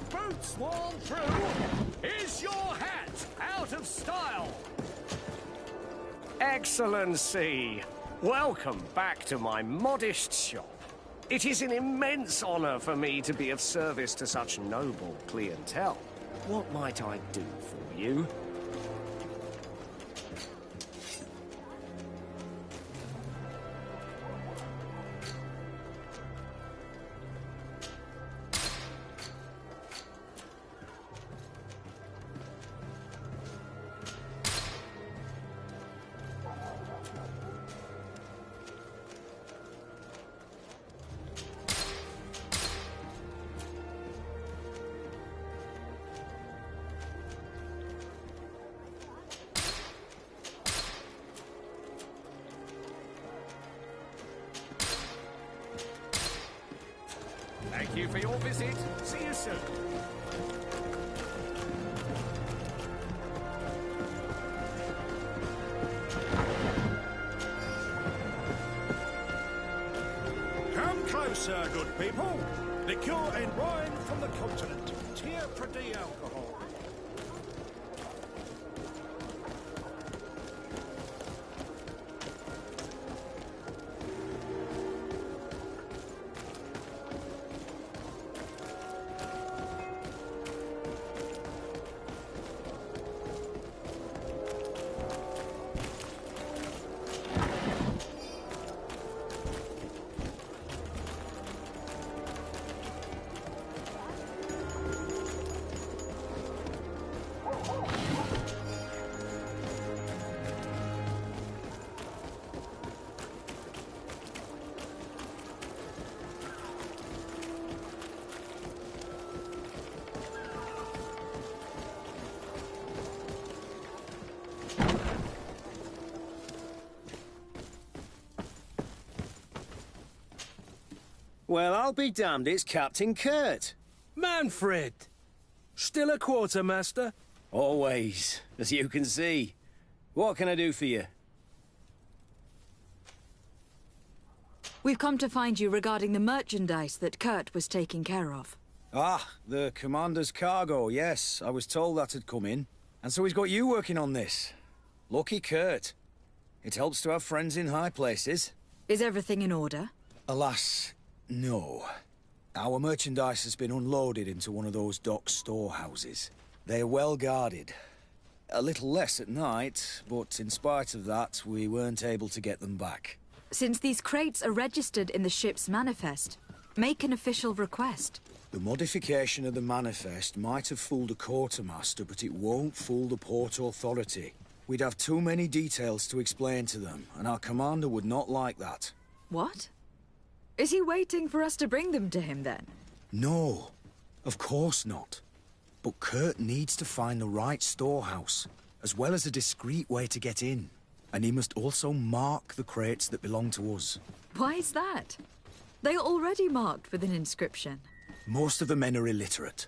your boots worn through? Is your hat out of style? Excellency, welcome back to my modest shop. It is an immense honor for me to be of service to such noble clientele. What might I do for you? Thank you for your visit. See you soon. Come closer, good people. Liqueur and wine from the continent. Tיר Fraде alcohol. Well, I'll be damned, it's Captain Kurt. Manfred! Still a quartermaster? Always, as you can see. What can I do for you? We've come to find you regarding the merchandise that Kurt was taking care of. Ah, the commander's cargo, yes. I was told that had come in. And so he's got you working on this. Lucky Kurt. It helps to have friends in high places. Is everything in order? Alas, no. Our merchandise has been unloaded into one of those dock storehouses. They're well guarded. A little less at night, but in spite of that, we weren't able to get them back. Since these crates are registered in the ship's manifest, make an official request. The modification of the manifest might have fooled a quartermaster, but it won't fool the Port Authority. We'd have too many details to explain to them, and our commander would not like that. What? Is he waiting for us to bring them to him, then? No, of course not. But Kurt needs to find the right storehouse, as well as a discreet way to get in. And he must also mark the crates that belong to us. Why is that? They are already marked with an inscription. Most of the men are illiterate.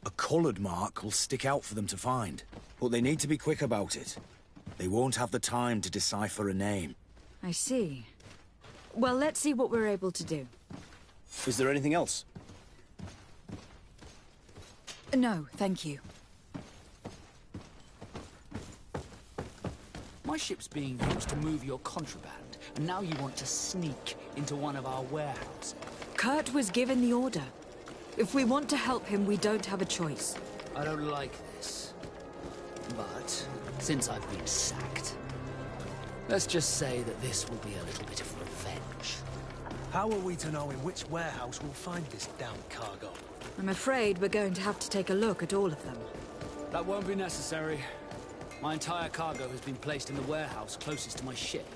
A coloured mark will stick out for them to find, but they need to be quick about it. They won't have the time to decipher a name. I see. Well, let's see what we're able to do. Is there anything else? No, thank you. My ship's being used to move your contraband, and now you want to sneak into one of our warehouses. Kurt was given the order. If we want to help him, we don't have a choice. I don't like this. But, since I've been sacked, let's just say that this will be a little bit of revenge. How are we to know in which warehouse we'll find this damned cargo? I'm afraid we're going to have to take a look at all of them. That won't be necessary. My entire cargo has been placed in the warehouse closest to my ship.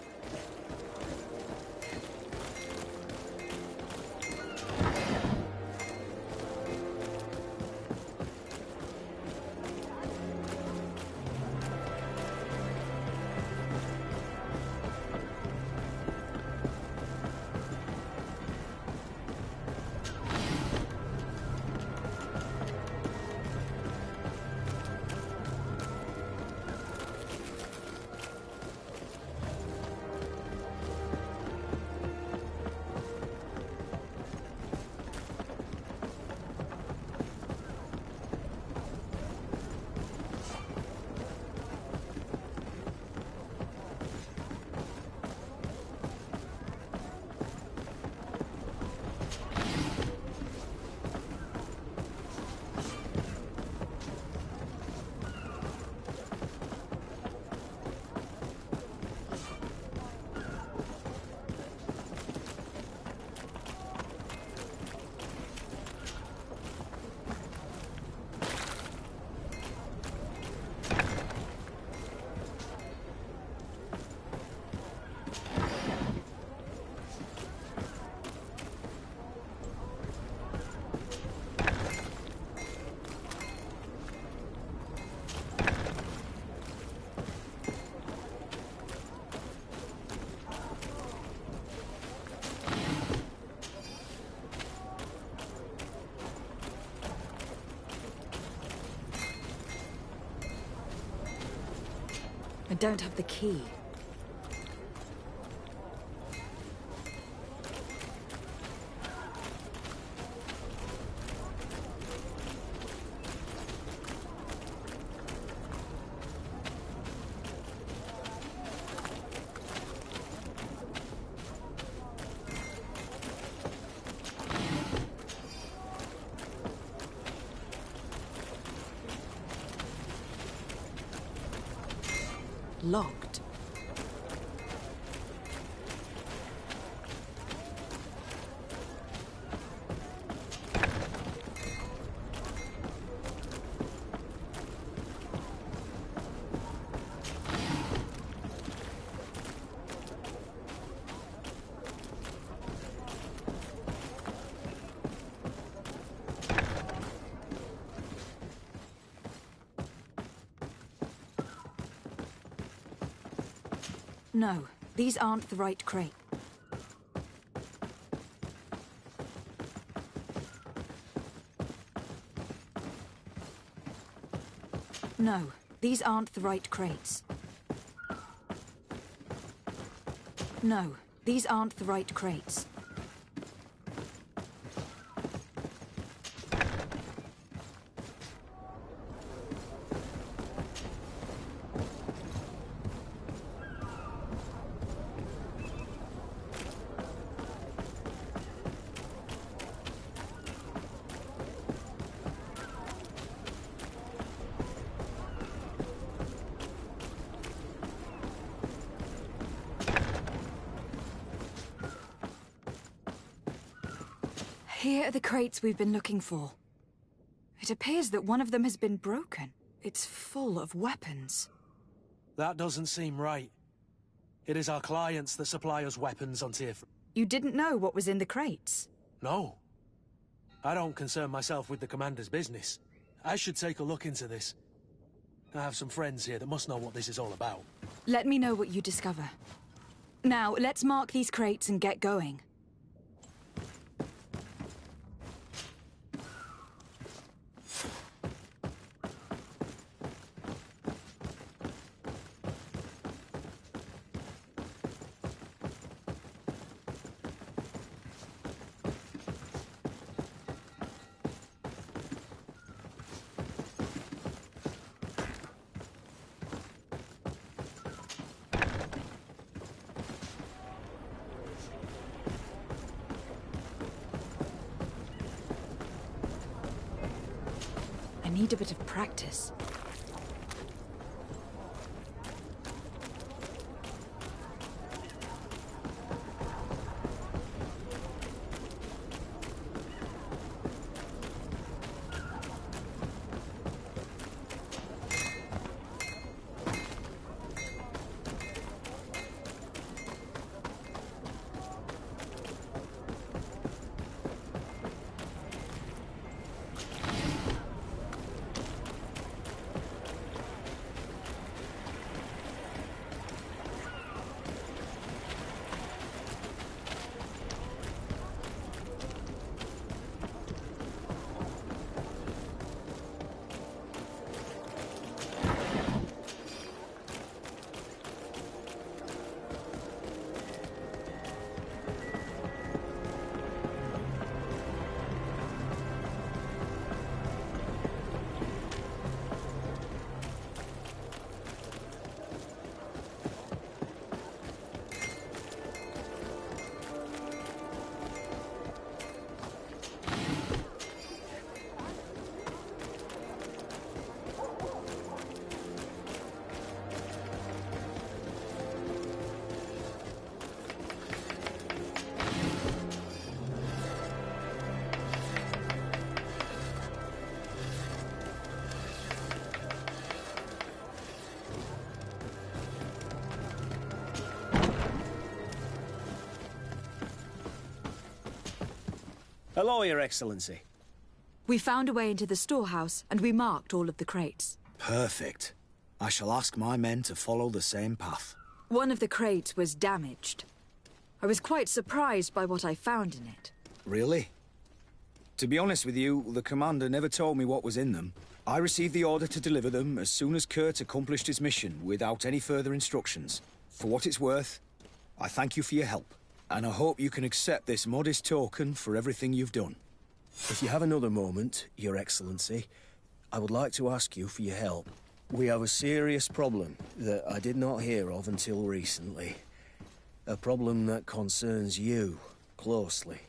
I don't have the key. Locked. No, these aren't the right crate. No, these aren't the right crates. No, these aren't the right crates. Here are the crates we've been looking for. It appears that one of them has been broken. It's full of weapons. That doesn't seem right. It is our clients that supply us weapons on Tir Frade. You didn't know what was in the crates? No. I don't concern myself with the commander's business. I should take a look into this. I have some friends here that must know what this is all about. Let me know what you discover. Now, let's mark these crates and get going. I need a bit of practice. Hello, Your Excellency. We found a way into the storehouse, and we marked all of the crates. Perfect. I shall ask my men to follow the same path. One of the crates was damaged. I was quite surprised by what I found in it. Really? To be honest with you, the commander never told me what was in them. I received the order to deliver them as soon as Kurt accomplished his mission without any further instructions. For what it's worth, I thank you for your help, and I hope you can accept this modest token for everything you've done. If you have another moment, Your Excellency, I would like to ask you for your help. We have a serious problem that I did not hear of until recently. A problem that concerns you closely.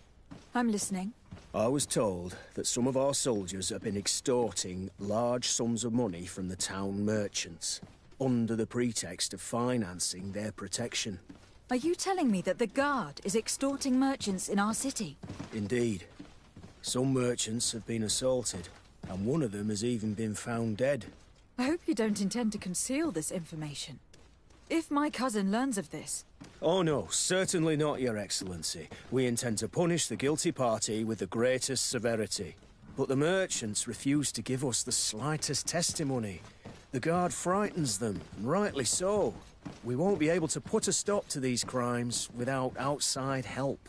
I'm listening. I was told that some of our soldiers have been extorting large sums of money from the town merchants, under the pretext of financing their protection. Are you telling me that the Guard is extorting merchants in our city? Indeed. Some merchants have been assaulted, and one of them has even been found dead. I hope you don't intend to conceal this information. If my cousin learns of this... Oh no, certainly not, Your Excellency. We intend to punish the guilty party with the greatest severity. But the merchants refuse to give us the slightest testimony. The Guard frightens them, and rightly so. We won't be able to put a stop to these crimes without outside help.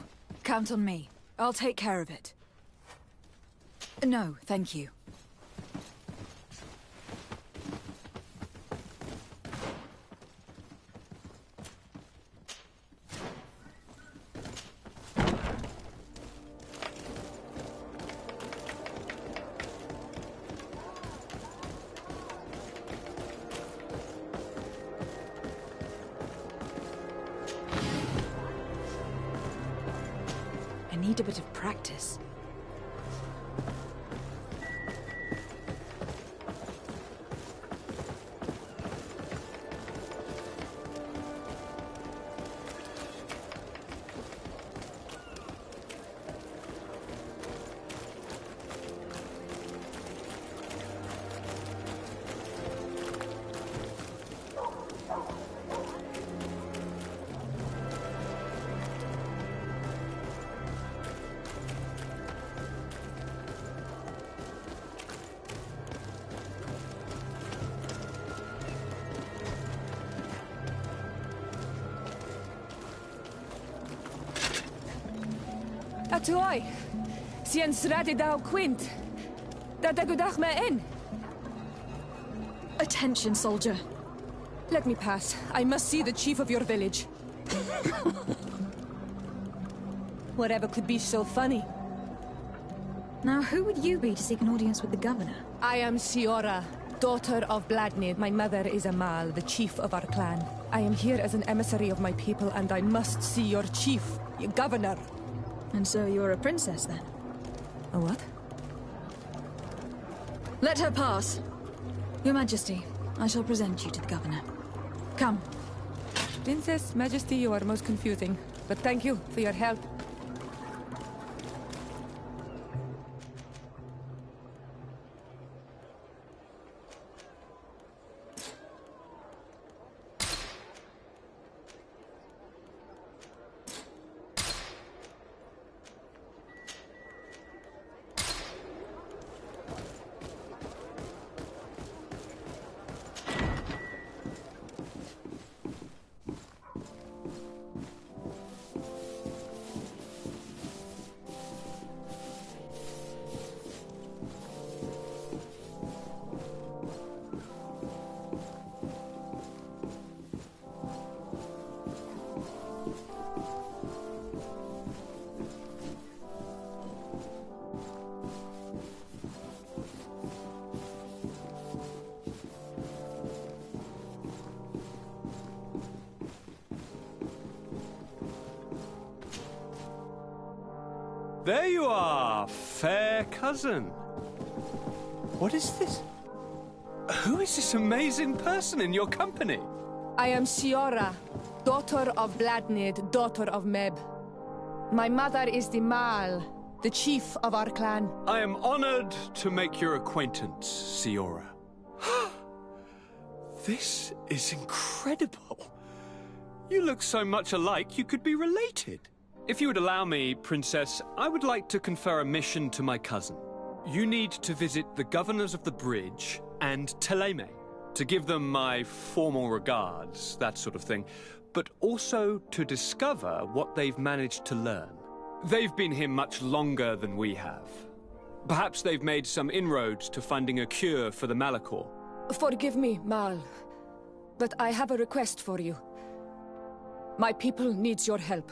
Count on me. I'll take care of it. No, thank you. I need a bit of practice. Atuoi, sien srade dau quint. Da dagudach me in. Attention, soldier. Let me pass. I must see the chief of your village. Whatever could be so funny? Now, who would you be to seek an audience with the governor? I am Siora, daughter of Bladnid. My mother is Amal, the chief of our clan. I am here as an emissary of my people, and I must see your chief, your governor. And so you're a princess, then? A what? Let her pass. Your Majesty, I shall present you to the governor. Come. Princess, Majesty, you are most confusing. But thank you for your help. There you are, fair cousin. What is this? Who is this amazing person in your company? I am Siora, daughter of Bladnid, daughter of Meb. My mother is the Mal, the chief of our clan. I am honored to make your acquaintance, Siora. This is incredible. You look so much alike you could be related. If you would allow me, Princess, I would like to confer a mission to my cousin. You need to visit the governors of the bridge and Teleme to give them my formal regards, that sort of thing, but also to discover what they've managed to learn. They've been here much longer than we have. Perhaps they've made some inroads to finding a cure for the Malachor. Forgive me, Mal, but I have a request for you. My people needs your help.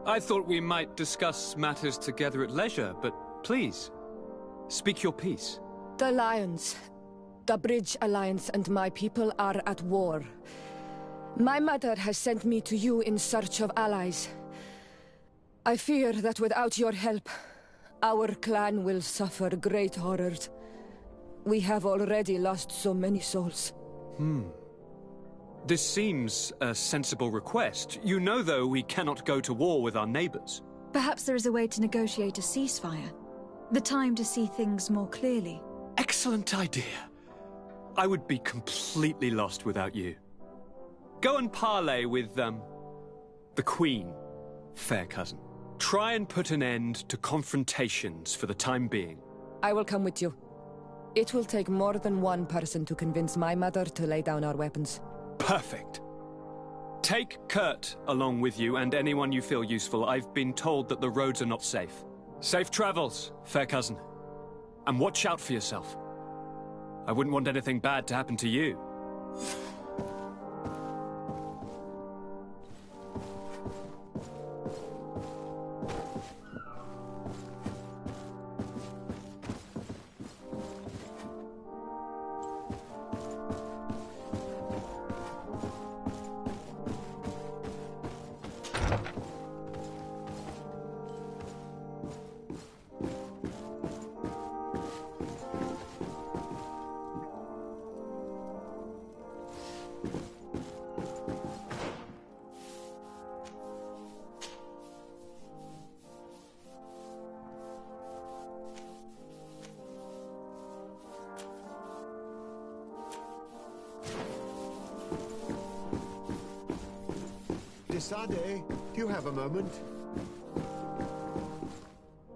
I thought we might discuss matters together at leisure, but please, speak your piece. The Lions, the Bridge Alliance and my people are at war. My mother has sent me to you in search of allies. I fear that without your help, our clan will suffer great horrors. We have already lost so many souls. This seems a sensible request. You know, though, we cannot go to war with our neighbors. Perhaps there is a way to negotiate a ceasefire. The time to see things more clearly. Excellent idea. I would be completely lost without you. Go and parley with, the Queen, fair cousin. Try and put an end to confrontations for the time being. I will come with you. It will take more than one person to convince my mother to lay down our weapons. Perfect. Take Kurt along with you and anyone you feel useful. I've been told that the roads are not safe. Safe travels, fair cousin. And watch out for yourself. I wouldn't want anything bad to happen to you. Sade, do you have a moment?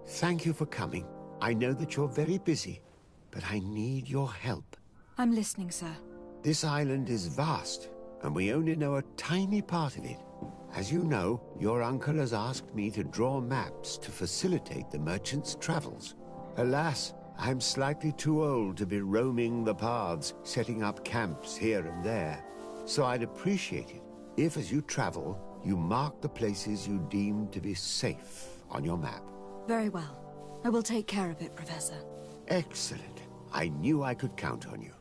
Thank you for coming. I know that you're very busy, but I need your help. I'm listening, sir. This island is vast, and we only know a tiny part of it. As you know, your uncle has asked me to draw maps to facilitate the merchants' travels. Alas, I'm slightly too old to be roaming the paths, setting up camps here and there. So I'd appreciate it if, as you travel, you mark the places you deem to be safe on your map. Very well. I will take care of it, Professor. Excellent. I knew I could count on you.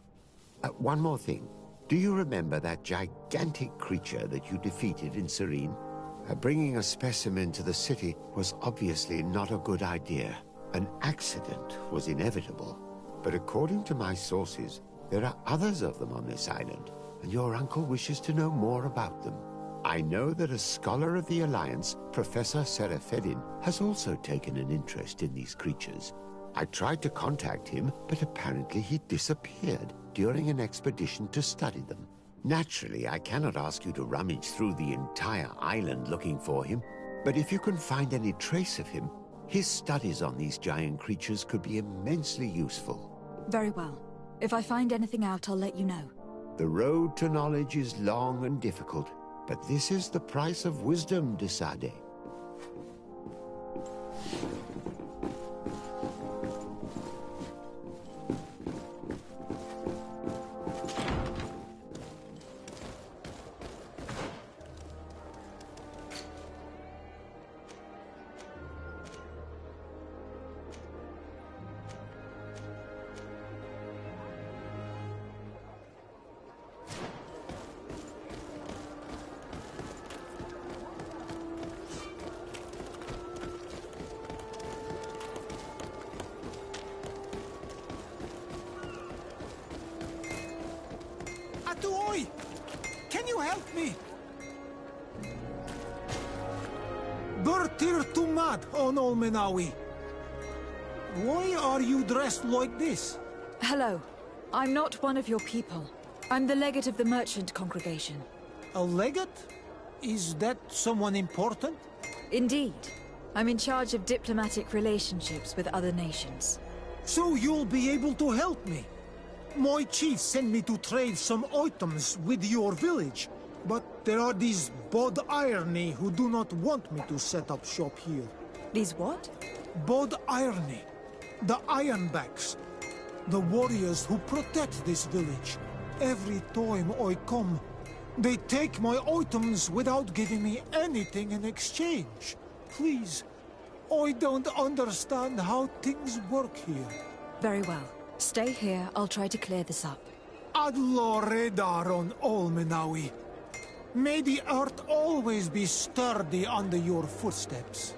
One more thing. Do you remember that gigantic creature that you defeated in Serene? Bringing a specimen to the city was obviously not a good idea. An accident was inevitable. But according to my sources, there are others of them on this island, and your uncle wishes to know more about them. I know that a scholar of the Alliance, Professor Serafedin, has also taken an interest in these creatures. I tried to contact him, but apparently he disappeared during an expedition to study them. Naturally, I cannot ask you to rummage through the entire island looking for him, but if you can find any trace of him, his studies on these giant creatures could be immensely useful. Very well. If I find anything out, I'll let you know. The road to knowledge is long and difficult, but this is the price of wisdom, de Sade. Atuoi! Can you help me? Bertir Tumad on Olmenawi. Why are you dressed like this? Hello. I'm not one of your people. I'm the legate of the merchant congregation. A legate? Is that someone important? Indeed. I'm in charge of diplomatic relationships with other nations. So you'll be able to help me? My chief sent me to trade some items with your village, but there are these Bod Irony who do not want me to set up shop here. These what? Bod Irony. The Ironbacks. The warriors who protect this village. Every time I come, they take my items without giving me anything in exchange. Please, I don't understand how things work here. Very well. Stay here, I'll try to clear this up. Ad Loredar on Olmenawi. May the earth always be sturdy under your footsteps.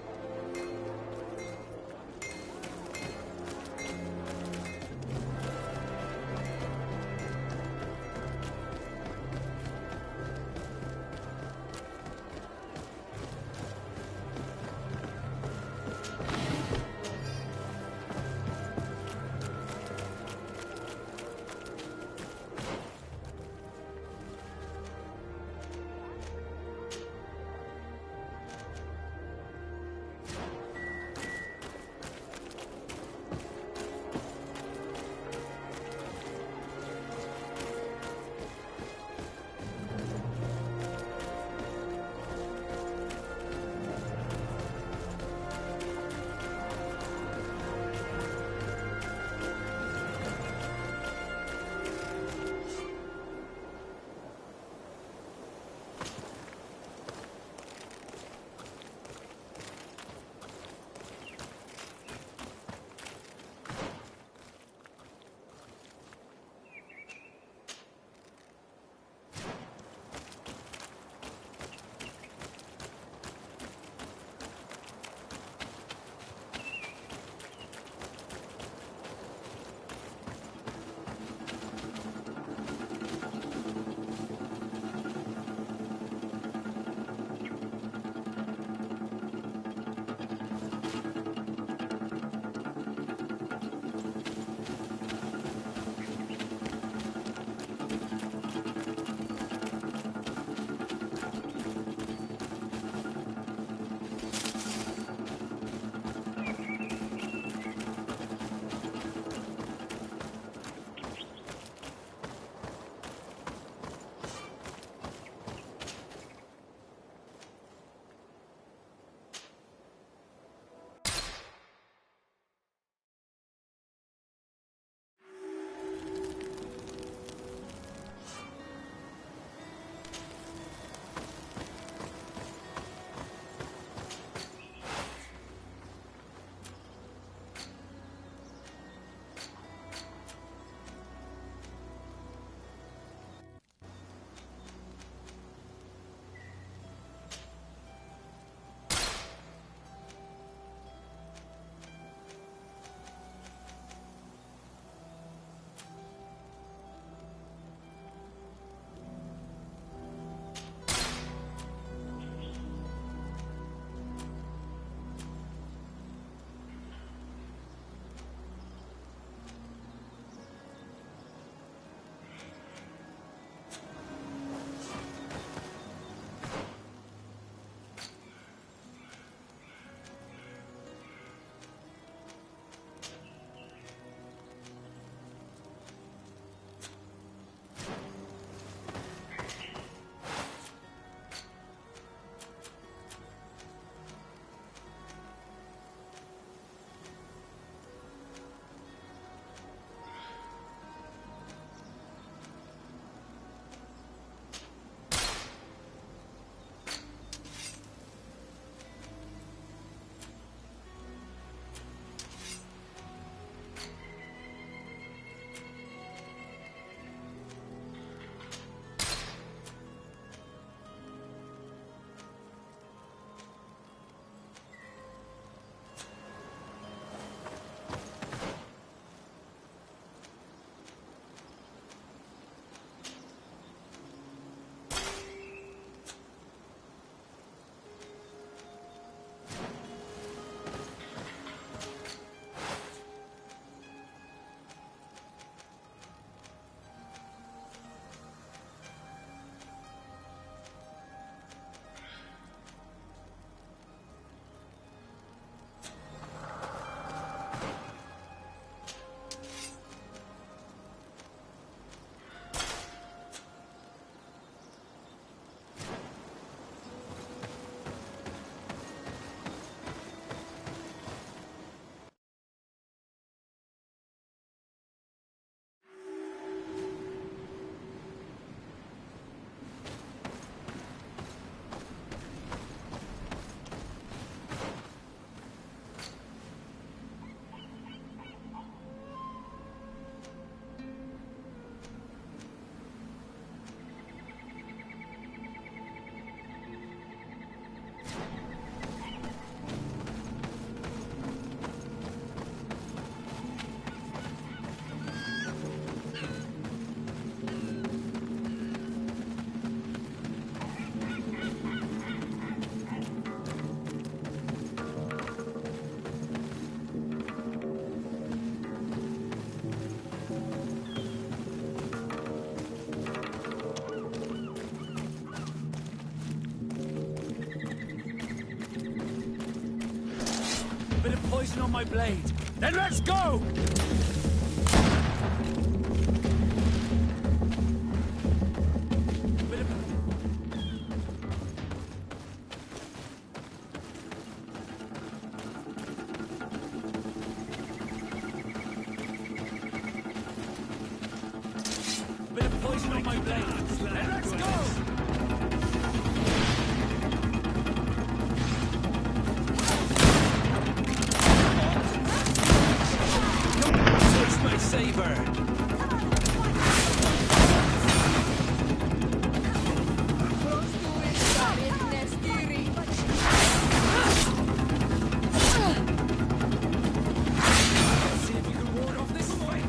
poison on my blade. Then let's go! Bit of poison on my blade. Then let's go! My saber. See if you can ward off this fight.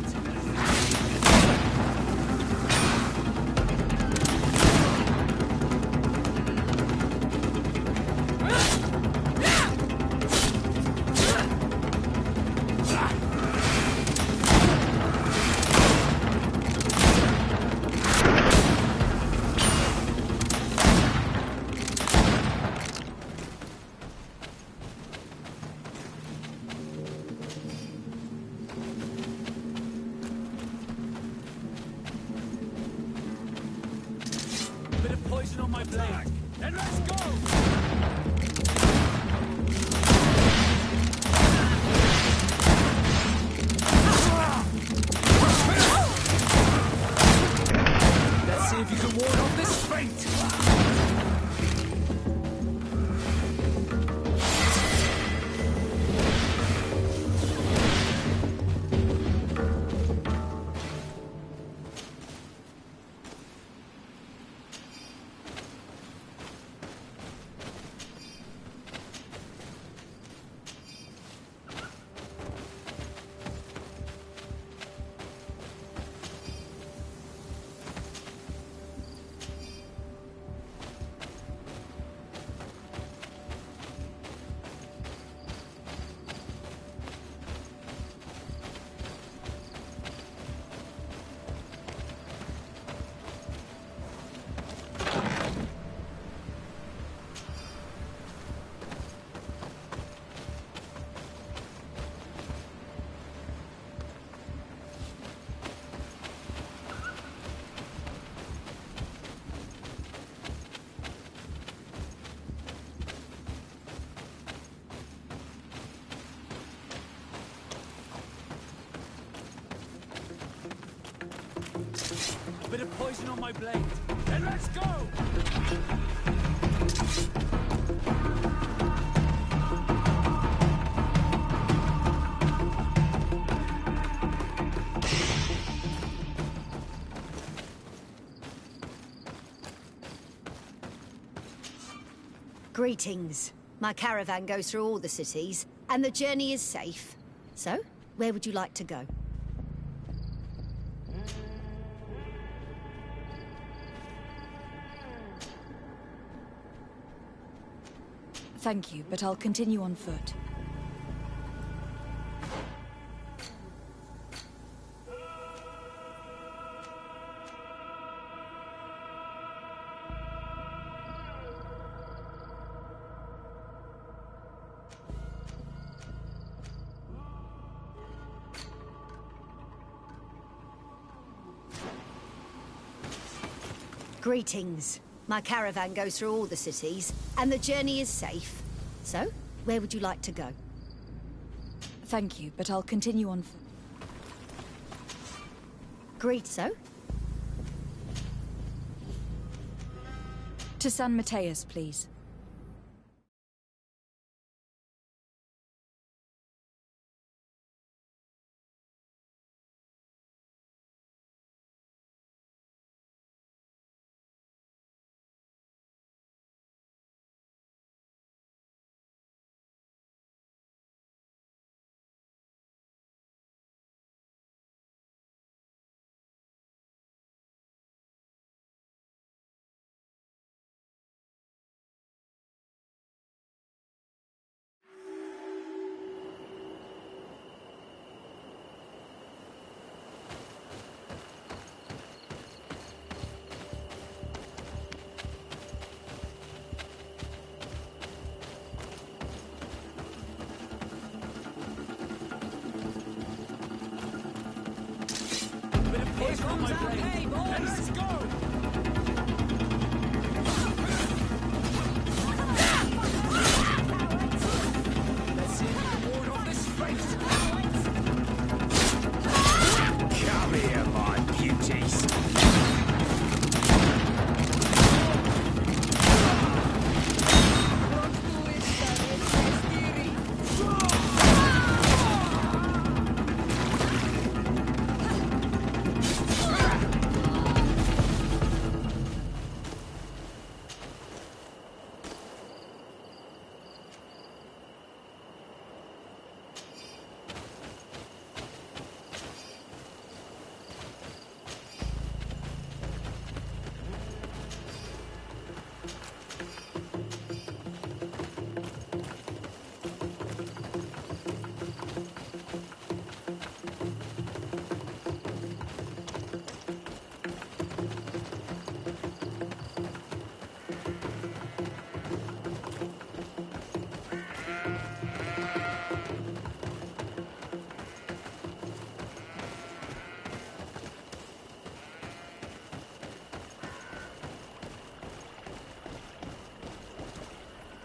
Bit of poison on my blade. Then let's go! Let's see if you can ward off this fate. Bit of poison on my blade. Then let's go! Greetings. My caravan goes through all the cities, and the journey is safe. So, where would you like to go? Thank you, but I'll continue on foot. Greetings. My caravan goes through all the cities, and the journey is safe. So, where would you like to go? Thank you, but I'll continue on foot. So? To San Mateus, please. comes our pay, boys! Let's go! Let's see if we can ward off this face! Come here, my beauties.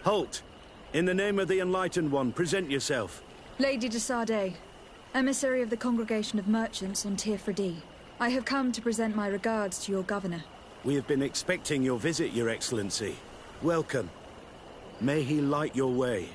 Halt! In the name of the Enlightened One, present yourself. Lady de Sardet, emissary of the Congregation of Merchants on Tir Fraде. I have come to present my regards to your governor. We have been expecting your visit, Your Excellency. Welcome. May he light your way.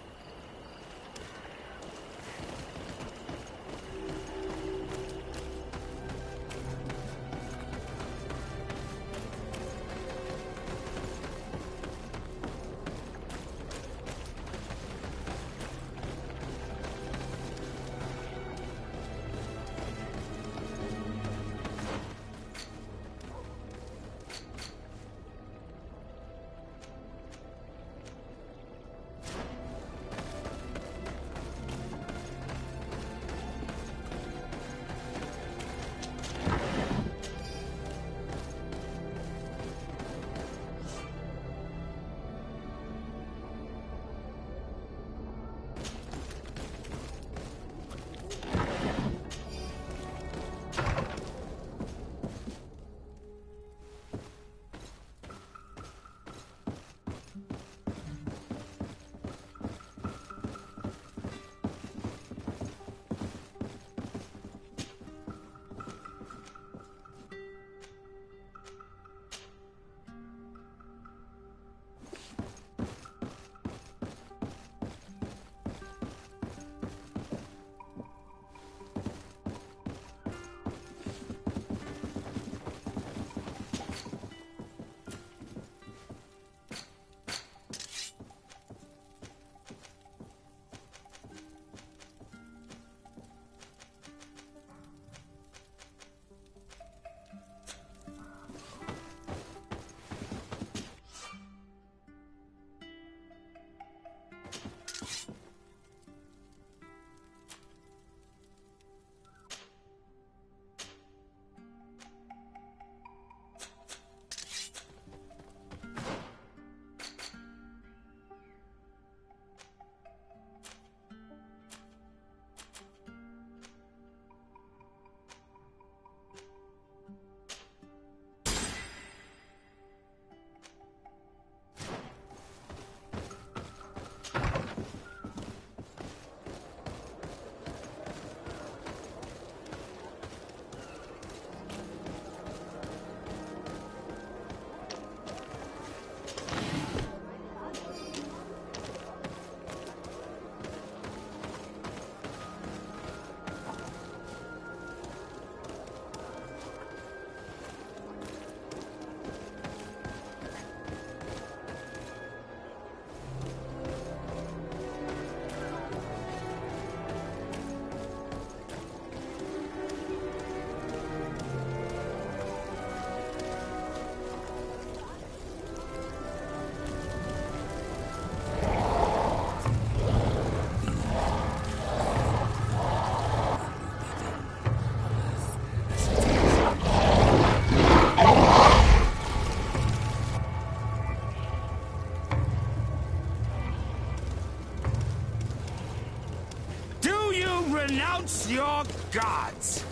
Renounce your gods!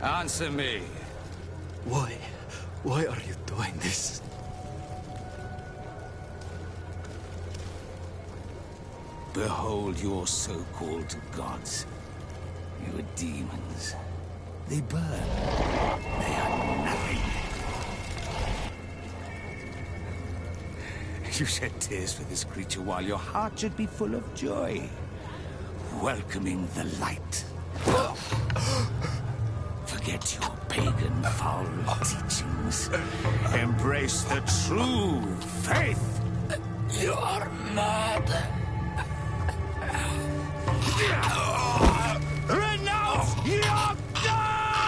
Answer me. Why? Why are you doing this? Behold your so-called gods. Your demons. They burn. They are nothing. You shed tears for this creature while your heart should be full of joy. Welcoming the light. Forget your pagan foul teachings. Embrace the true faith. You are mad. Renounce your gods!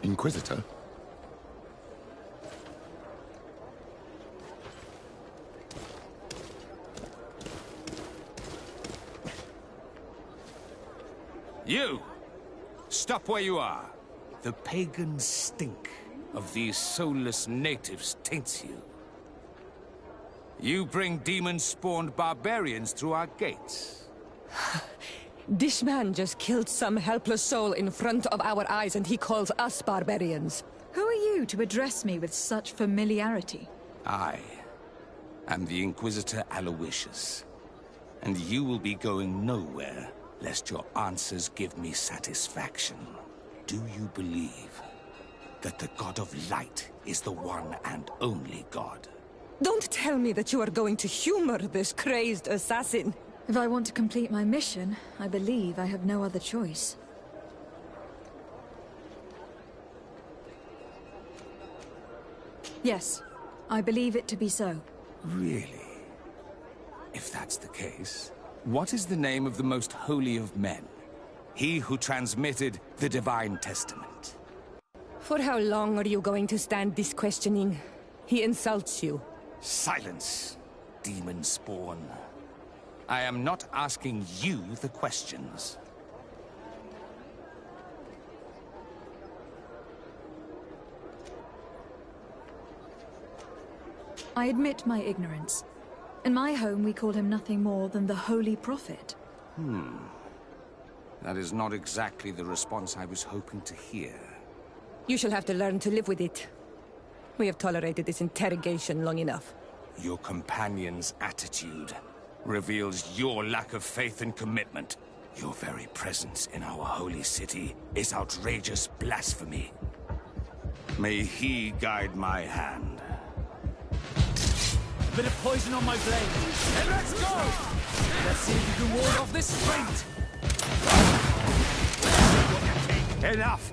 Inquisitor? You! Stop where you are. The pagan stink of these soulless natives taints you. You bring demon-spawned barbarians through our gates. This man just killed some helpless soul in front of our eyes, and he calls us barbarians. Who are you to address me with such familiarity? I am the Inquisitor Aloysius, and you will be going nowhere lest your answers give me satisfaction. Do you believe that the God of Light is the one and only God? Don't tell me that you are going to humor this crazed assassin. If I want to complete my mission, I believe I have no other choice. Yes, I believe it to be so. Really? If that's the case, what is the name of the most holy of men? He who transmitted the Divine Testament. For how long are you going to stand this questioning? He insults you. Silence, demon spawn. I am not asking you the questions. I admit my ignorance. In my home, we call him nothing more than the Holy Prophet. That is not exactly the response I was hoping to hear. You shall have to learn to live with it. We have tolerated this interrogation long enough. Your companion's attitude reveals your lack of faith and commitment. Your very presence in our holy city is outrageous blasphemy. May he guide my hand. Bit of poison on my blade. And let's go! Let's see if you can ward off this fate! Enough!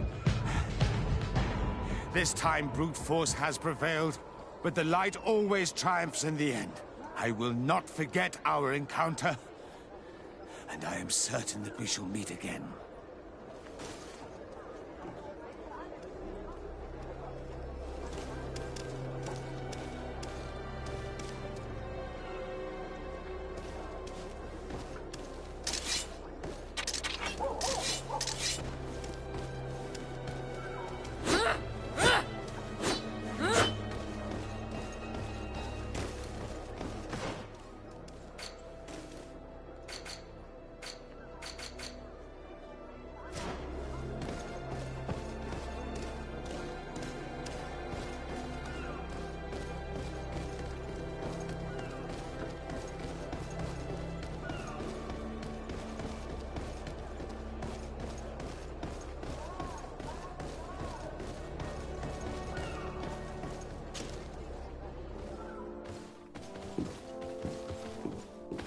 This time brute force has prevailed, but the light always triumphs in the end. I will not forget our encounter, and I am certain that we shall meet again.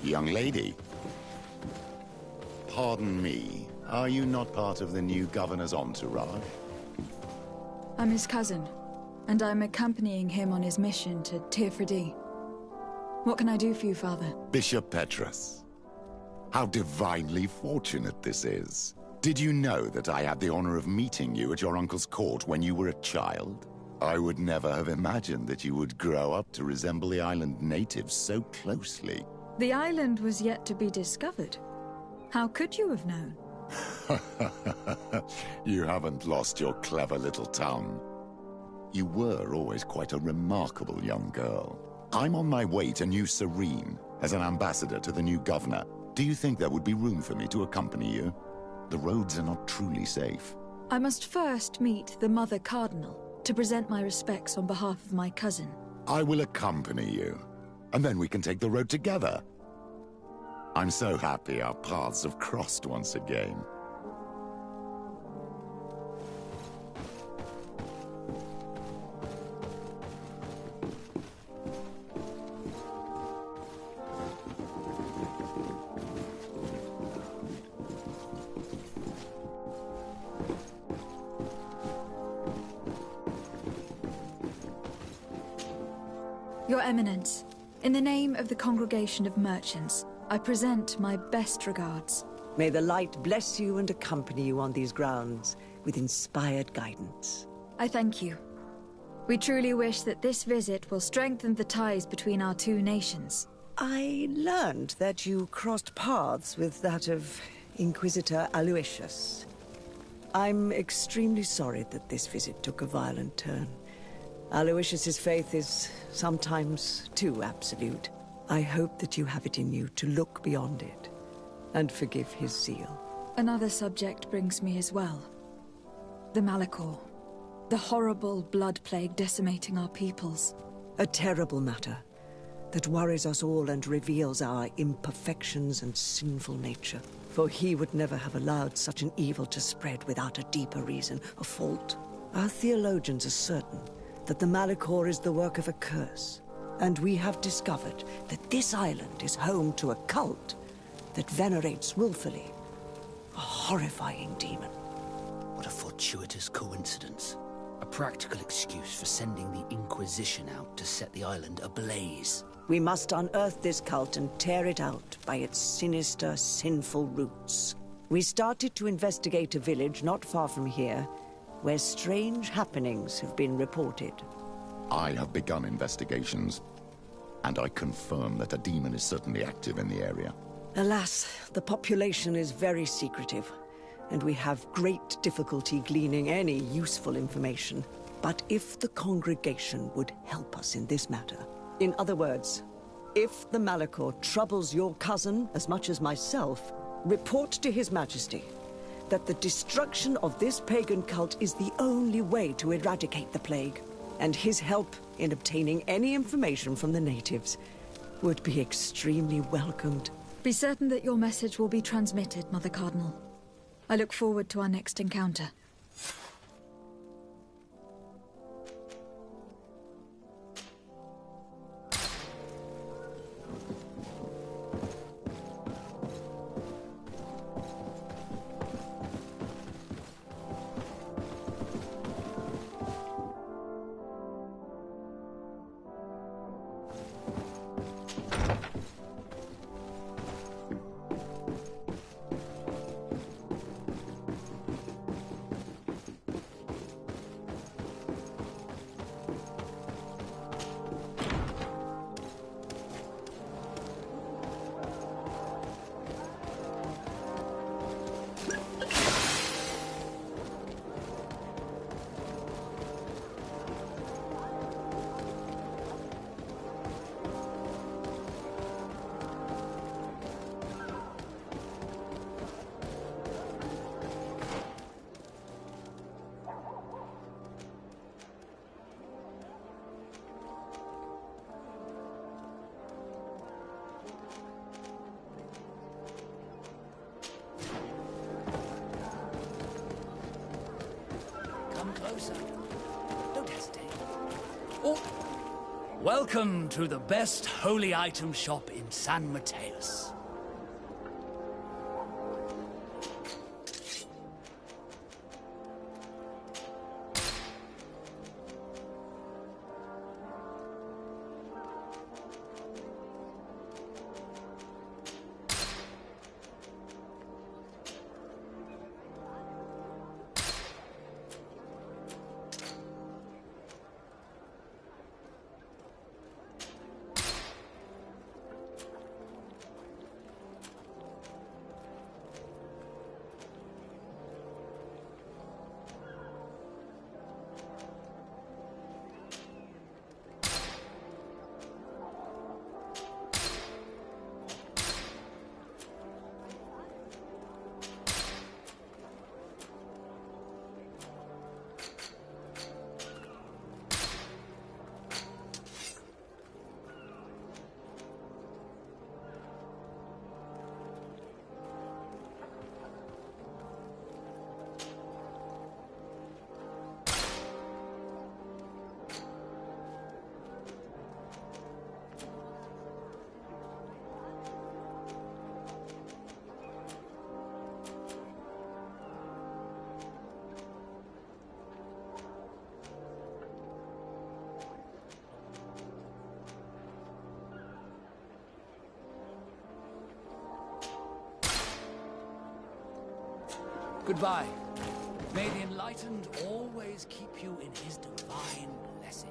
Young lady. Pardon me, are you not part of the new governor's entourage? I'm his cousin, and I'm accompanying him on his mission to Tir Fraде. What can I do for you, Father? Bishop Petrus. How divinely fortunate this is. Did you know that I had the honor of meeting you at your uncle's court when you were a child? I would never have imagined that you would grow up to resemble the island natives so closely. The island was yet to be discovered. How could you have known? You haven't lost your clever little tongue. You were always quite a remarkable young girl. I'm on my way to New Serene as an ambassador to the new governor. Do you think there would be room for me to accompany you? The roads are not truly safe. I must first meet the Mother Cardinal to present my respects on behalf of my cousin. I will accompany you, and then we can take the road together. I'm so happy our paths have crossed once again. Your Eminence, in the name of the Congregation of Merchants, I present my best regards. May the light bless you and accompany you on these grounds with inspired guidance. I thank you. We truly wish that this visit will strengthen the ties between our two nations. I learned that you crossed paths with that of Inquisitor Aloysius. I'm extremely sorry that this visit took a violent turn. Aloysius's faith is sometimes too absolute. I hope that you have it in you to look beyond it and forgive his zeal. Another subject brings me as well. The Malachor. The horrible blood plague decimating our peoples. A terrible matter that worries us all and reveals our imperfections and sinful nature. For he would never have allowed such an evil to spread without a deeper reason, a fault. Our theologians are certain that the Malachor is the work of a curse, and we have discovered that this island is home to a cult that venerates willfully a horrifying demon. What a fortuitous coincidence. A practical excuse for sending the Inquisition out to set the island ablaze. We must unearth this cult and tear it out by its sinister, sinful roots. We started to investigate a village not far from here, where strange happenings have been reported. I have begun investigations, and I confirm that a demon is certainly active in the area. Alas, the population is very secretive, and we have great difficulty gleaning any useful information. But if the congregation would help us in this matter, in other words, if the Malachor troubles your cousin as much as myself, report to His Majesty that the destruction of this pagan cult is the only way to eradicate the plague, and his help in obtaining any information from the natives would be extremely welcomed. Be certain that your message will be transmitted, Mother Cardinal. I look forward to our next encounter. Welcome to the best holy item shop in San Mateus. Goodbye. May the Enlightened always keep you in his divine blessing.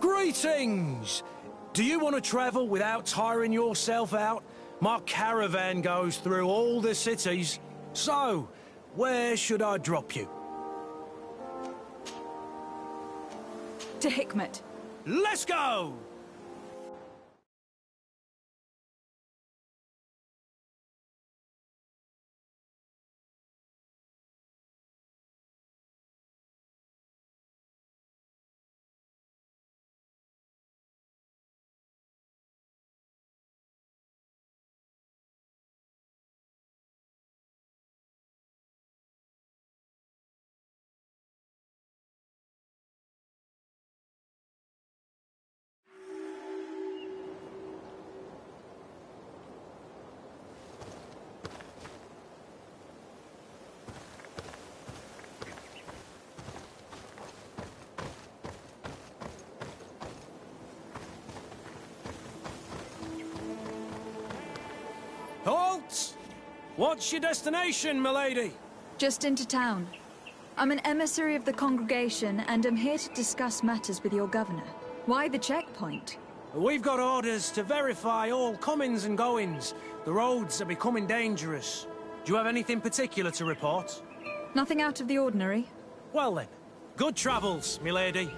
Greetings! Do you want to travel without tiring yourself out? My caravan goes through all the cities. So, where should I drop you? To Hikmet. Let's go! Halt! What's your destination, milady? Just into town. I'm an emissary of the congregation, and I'm here to discuss matters with your governor. Why the checkpoint? We've got orders to verify all comings and goings. The roads are becoming dangerous. Do you have anything particular to report? Nothing out of the ordinary. Well then, good travels, milady.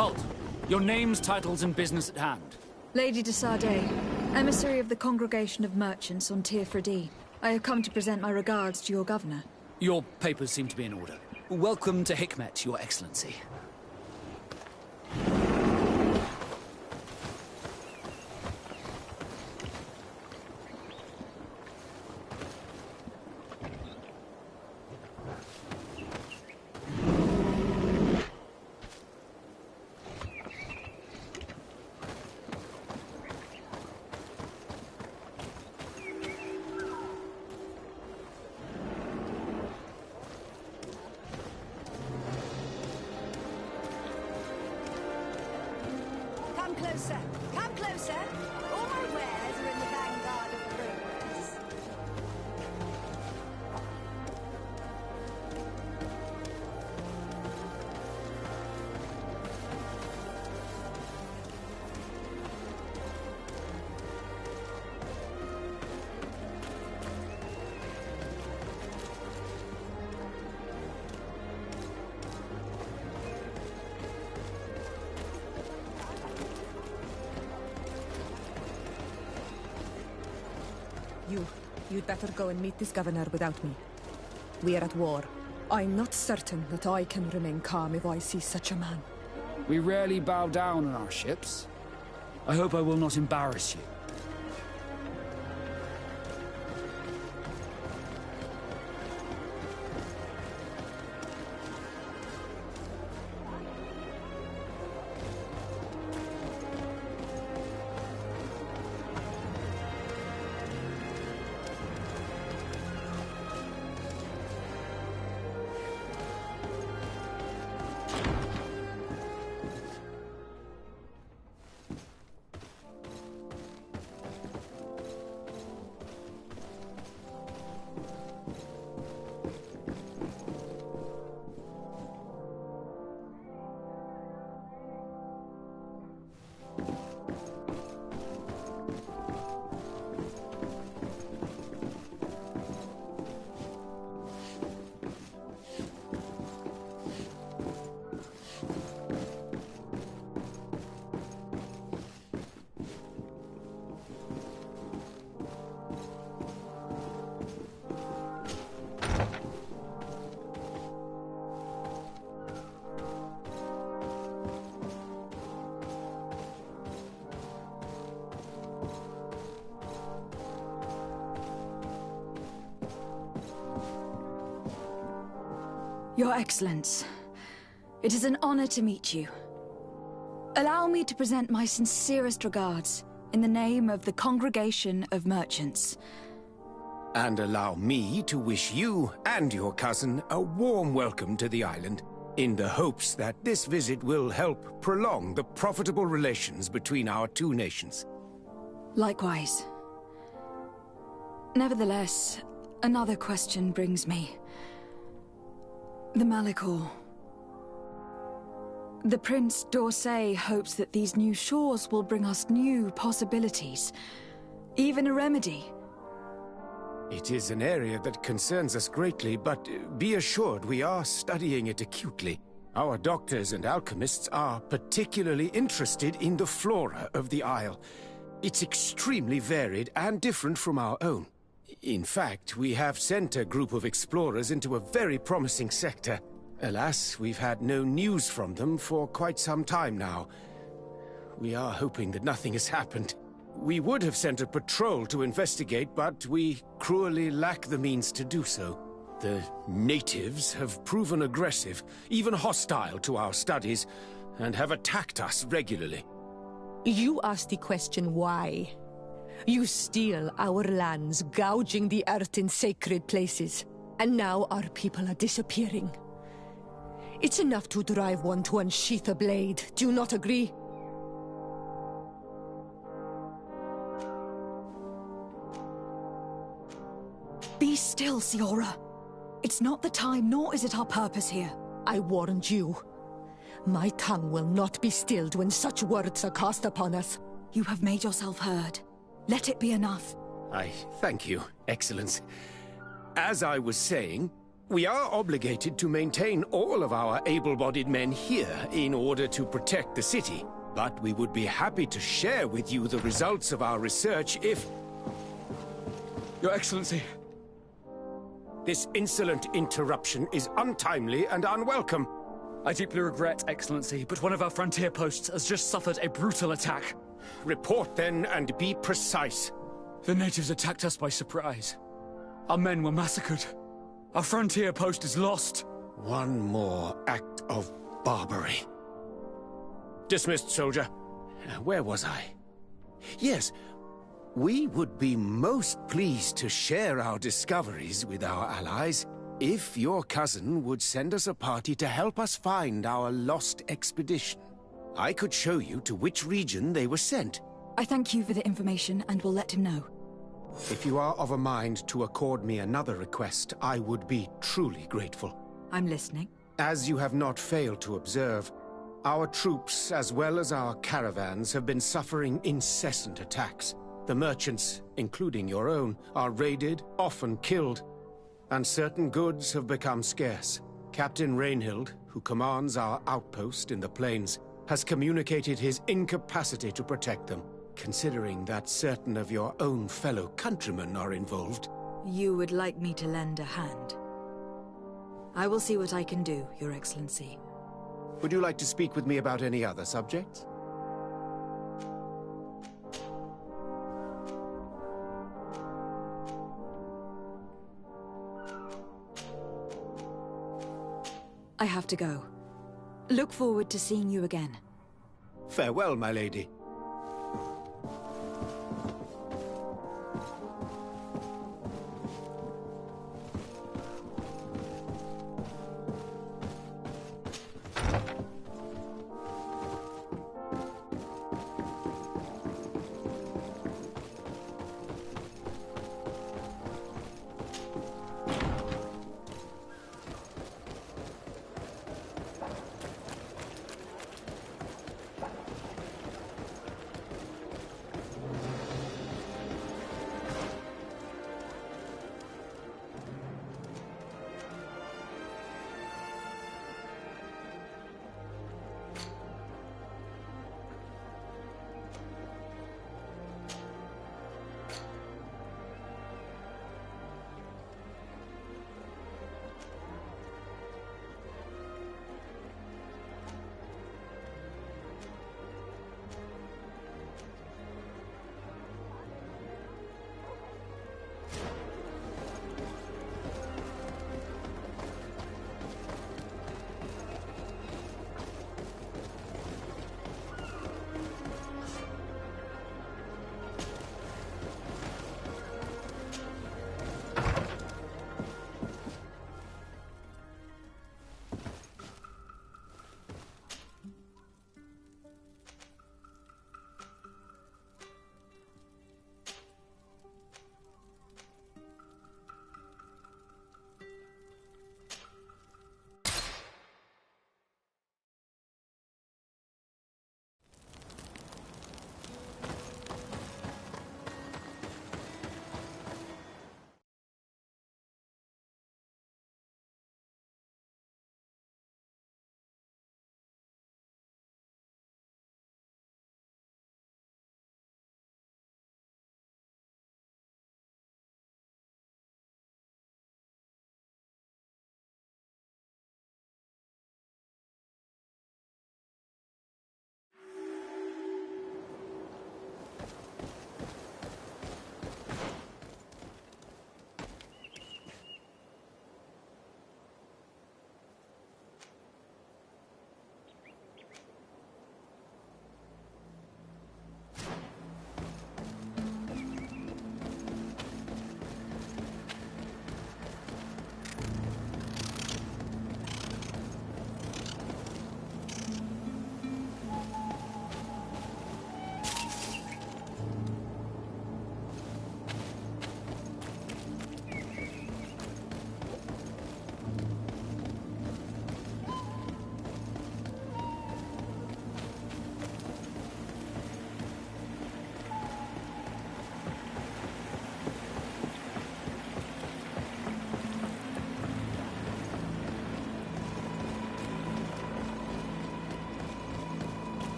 Halt! Your names, titles, and business at hand. Lady de Sardet, emissary of the Congregation of Merchants on Tir Fraде. I have come to present my regards to your governor. Your papers seem to be in order. Welcome to Hikmet, Your Excellency. Come closer. Come closer. All my wares are in the vanguard of the rooms. You'd better go and meet this governor without me. We are at war. I'm not certain that I can remain calm if I see such a man. We rarely bow down on our ships. I hope I will not embarrass you. Your Excellence, it is an honor to meet you. Allow me to present my sincerest regards in the name of the Congregation of Merchants. And allow me to wish you and your cousin a warm welcome to the island, in the hopes that this visit will help prolong the profitable relations between our two nations. Likewise. Nevertheless, another question brings me. The Malicor. The Prince d'Orsay hopes that these new shores will bring us new possibilities, even a remedy. It is an area that concerns us greatly, but be assured we are studying it acutely. Our doctors and alchemists are particularly interested in the flora of the Isle. It's extremely varied and different from our own. In fact, we have sent a group of explorers into a very promising sector. Alas, we've had no news from them for quite some time now. We are hoping that nothing has happened. We would have sent a patrol to investigate, but we cruelly lack the means to do so. The natives have proven aggressive, even hostile to our studies, and have attacked us regularly. You asked the question why. You steal our lands, gouging the earth in sacred places. And now our people are disappearing. It's enough to drive one to unsheath a blade. Do you not agree? Be still, Siora. It's not the time, nor is it our purpose here. I warned you. My tongue will not be stilled when such words are cast upon us. You have made yourself heard. Let it be enough. I thank you, Excellence. As I was saying, We are obligated to maintain all of our able-bodied men here in order to protect the city. But we would be happy to share with you the results of our research if... Your Excellency. This insolent interruption is untimely and unwelcome. I deeply regret, Excellency, but one of our frontier posts has just suffered a brutal attack. Report then and be precise. The natives attacked us by surprise. Our men were massacred. Our frontier post is lost. One more act of barbarity. Dismissed, soldier. Where was I? Yes, we would be most pleased to share our discoveries with our allies if your cousin would send us a party to help us find our lost expedition. I could show you to which region they were sent. I thank you for the information and will let him know. If you are of a mind to accord me another request, I would be truly grateful. I'm listening. As you have not failed to observe, our troops, as well as our caravans, have been suffering incessant attacks. The merchants, including your own, are raided, often killed, and certain goods have become scarce. Captain Rainhild, who commands our outpost in the plains, has communicated his incapacity to protect them, considering that certain of your own fellow countrymen are involved. You would like me to lend a hand? I will see what I can do, Your Excellency. Would you like to speak with me about any other subjects? I have to go. Look forward to seeing you again. Farewell, my lady.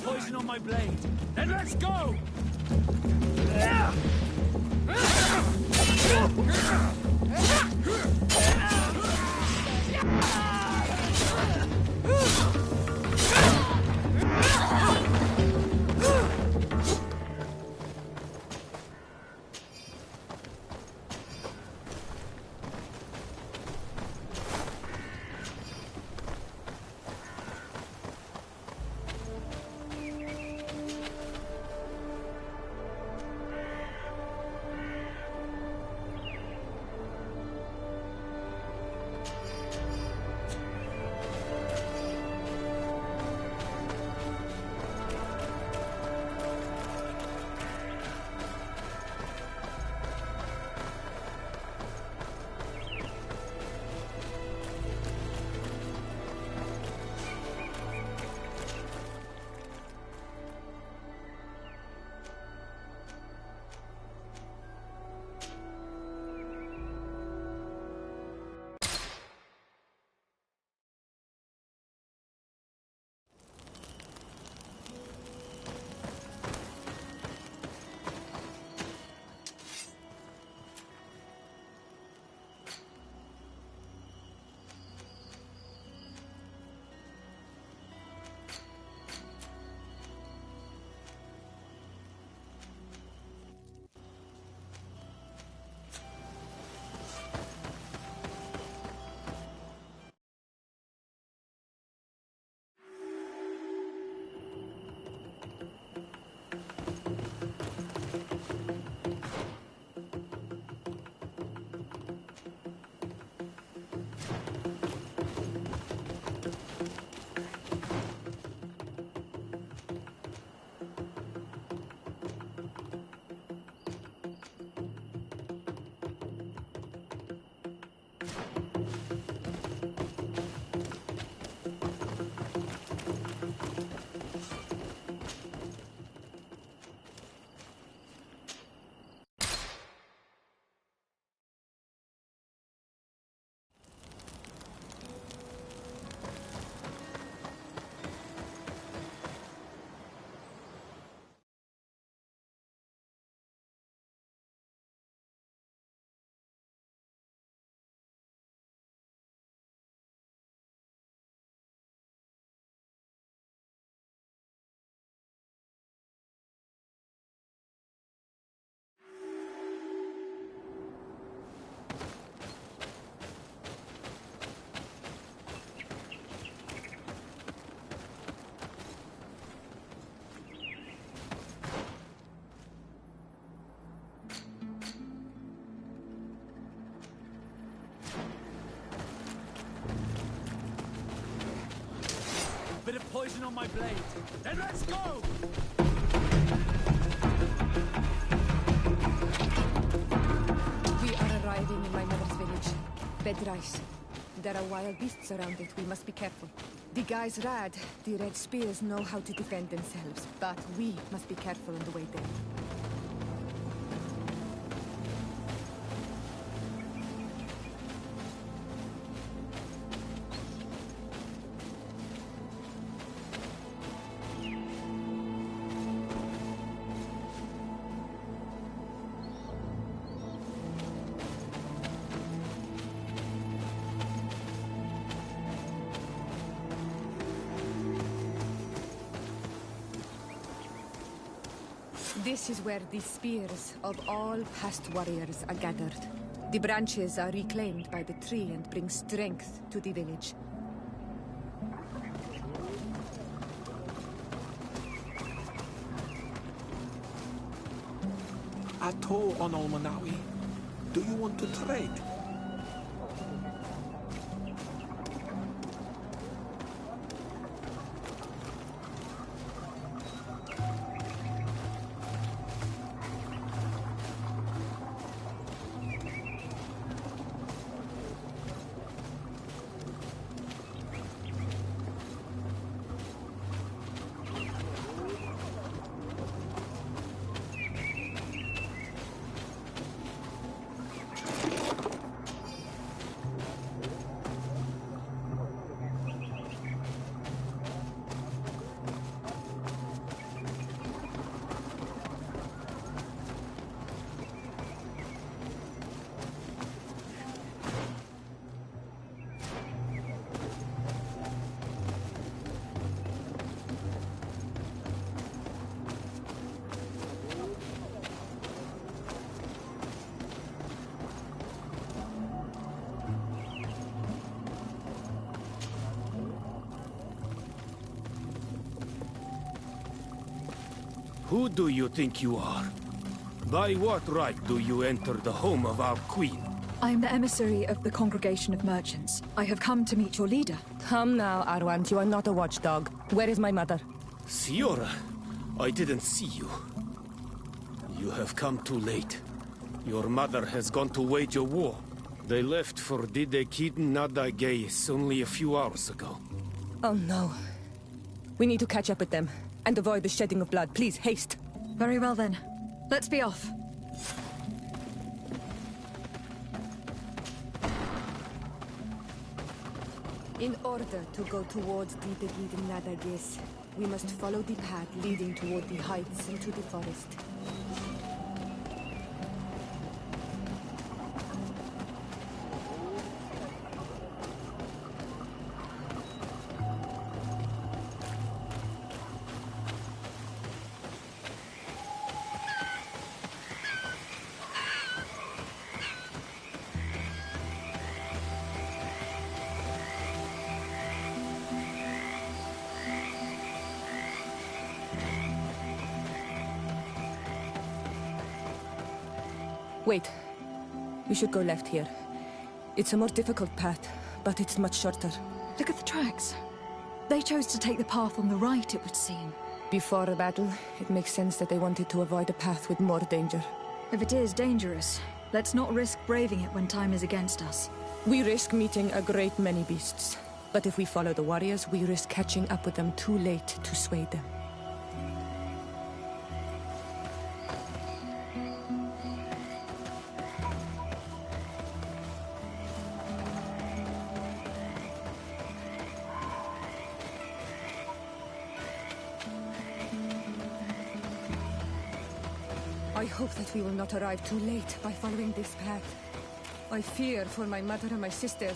poison on my blade. Then let's go! Bit of poison on my blade. Then let's go! We are arriving in my mother's village, Bedrais. There are wild beasts around it. We must be careful. The guys Rad, the Red Spears, know how to defend themselves, but we must be careful on the way there. This is where the spears of all past warriors are gathered. The branches are reclaimed by the tree and bring strength to the village. Ato on Olmanawi, do you want to trade? Who do you think you are? By what right do you enter the home of our queen? I am the emissary of the Congregation of Merchants. I have come to meet your leader. Come now, Arwant. You are not a watchdog. Where is my mother? Siora, I didn't see you. You have come too late. Your mother has gone to wage a war. They left for Didekid Nadagais only a few hours ago. Oh no. We need to catch up with them and avoid the shedding of blood. Please, haste. Very well then. Let's be off. In order to go towards Didekid Nadagais, we must follow the path leading toward the heights into the forest. Wait. We should go left here. It's a more difficult path, but it's much shorter. Look at the tracks. They chose to take the path on the right, it would seem. Before a battle, it makes sense that they wanted to avoid a path with more danger. If it is dangerous, let's not risk braving it when time is against us. We risk meeting a great many beasts. But if we follow the warriors, we risk catching up with them too late to sway them. I hope that we will not arrive too late by following this path. I fear for my mother and my sister.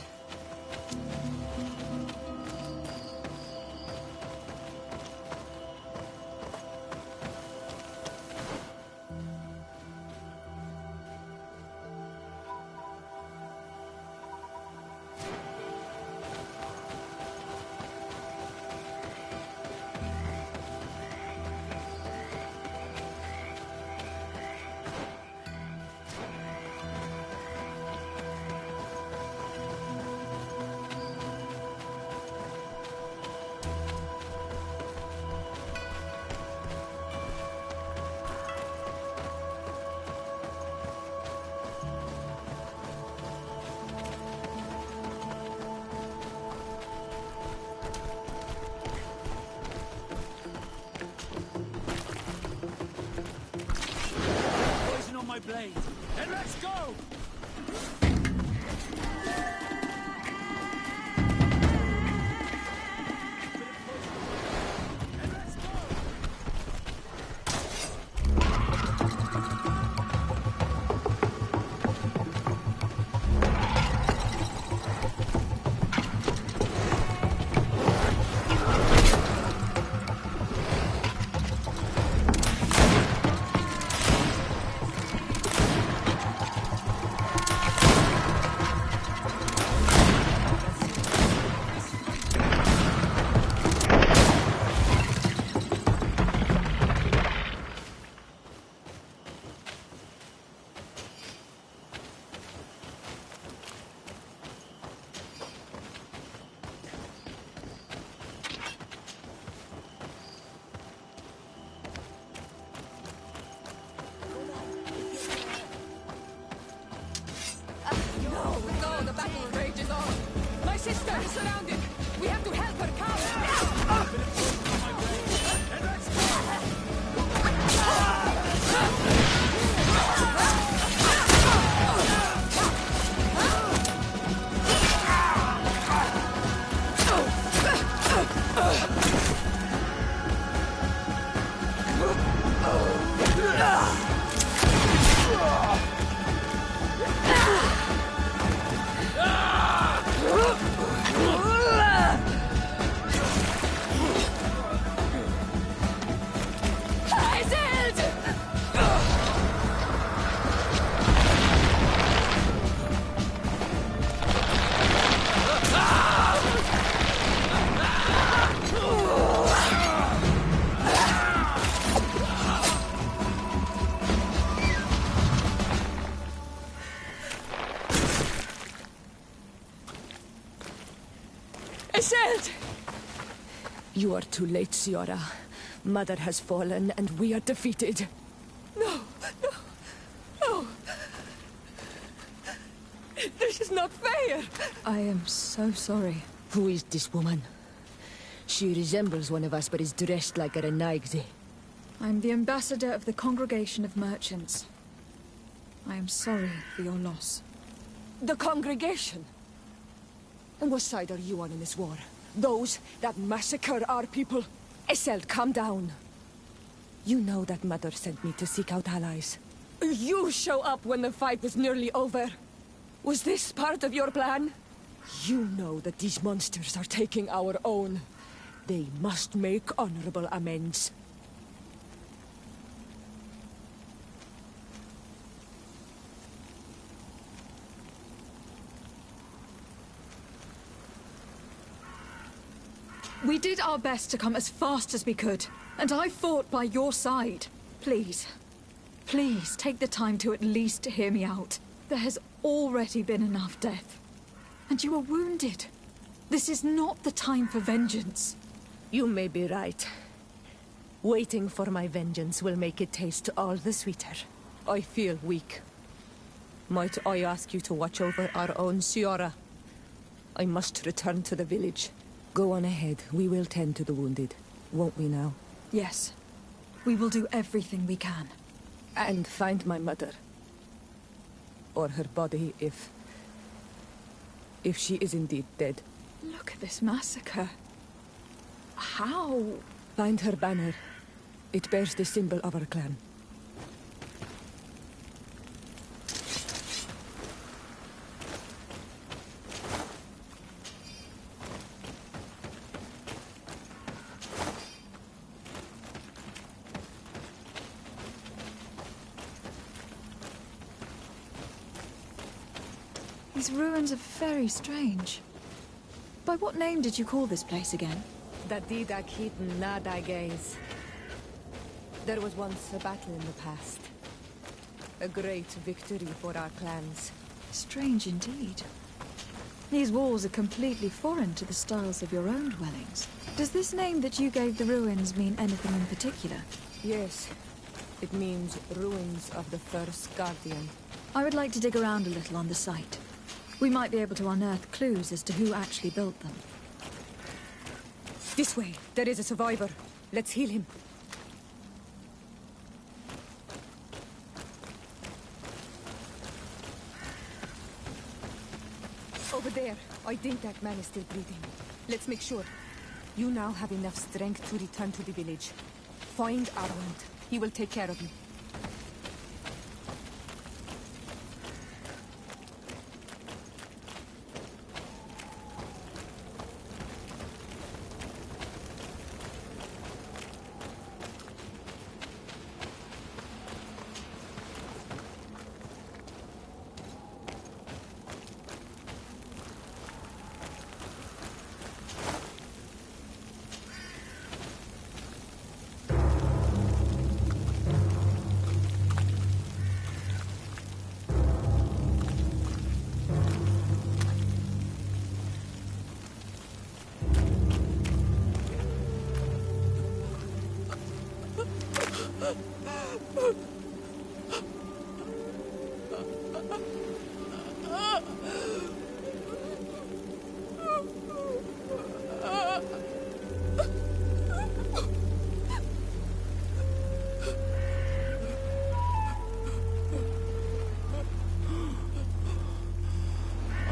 blade. Then let's go! No, the battle rages on. My sister is surrounded. We have to help her come. I said! You are too late, Siora. Mother has fallen, and we are defeated. No, no, no. This is not fair. I am so sorry. Who is this woman? She resembles one of us, but is dressed like a Renaigze. I'm the ambassador of the Congregation of Merchants. I am sorry for your loss. The Congregation? And what side are you on in this war? Those that massacre our people? Esseld, calm down. You know that Mother sent me to seek out allies. You show up when the fight was nearly over. Was this part of your plan? You know that these monsters are taking our own. They must make honorable amends. We did our best to come as fast as we could, and I fought by your side. Please, please take the time to at least hear me out. There has already been enough death, and you were wounded. This is not the time for vengeance. You may be right. Waiting for my vengeance will make it taste all the sweeter. I feel weak. Might I ask you to watch over our own Siora? I must return to the village. Go on ahead. We will tend to the wounded, won't we now? Yes. We will do everything we can. And find my mother. Or her body, if she is indeed dead. Look at this massacre. How? Find her banner. It bears the symbol of our clan. These ruins are very strange. By what name did you call this place again? Dadida Keaton Nadagaze. There was once a battle in the past. A great victory for our clans. Strange indeed. These walls are completely foreign to the styles of your own dwellings. Does this name that you gave the ruins mean anything in particular? Yes. It means ruins of the first Guardian. I would like to dig around a little on the site. We might be able to unearth clues as to who actually built them. This way. There is a survivor. Let's heal him. Over there. I think that man is still breathing. Let's make sure. You now have enough strength to return to the village. Find Arwand. He will take care of you.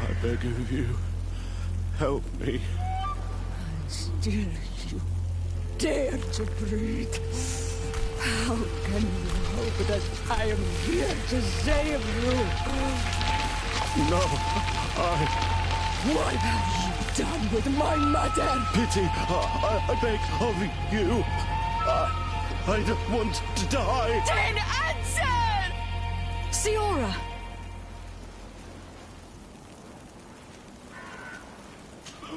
I beg of you, help me. Still you dare to breathe. How can you hope that I am here to save you? No, What have you done with my mother? Pity, I beg of you. I don't want to die. Then answer! Siora!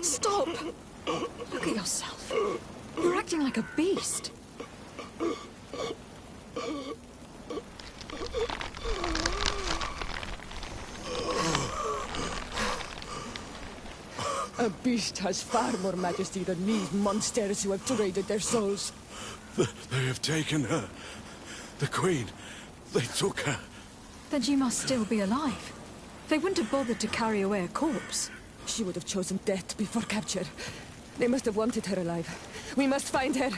Stop! Look at yourself. You're acting like a beast. A beast has far more majesty than these monsters who have traded their souls. They have taken her. The Queen. They took her. Then she must still be alive. They wouldn't have bothered to carry away a corpse. She would have chosen death before capture. They must have wanted her alive. We must find her.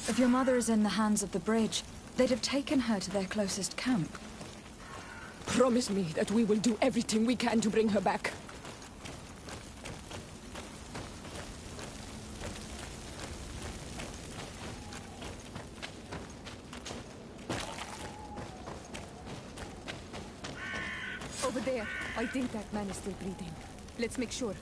If your mother is in the hands of the bridge, they'd have taken her to their closest camp. Promise me that we will do everything we can to bring her back. Over there. I think that man is still breathing. Let's make sure.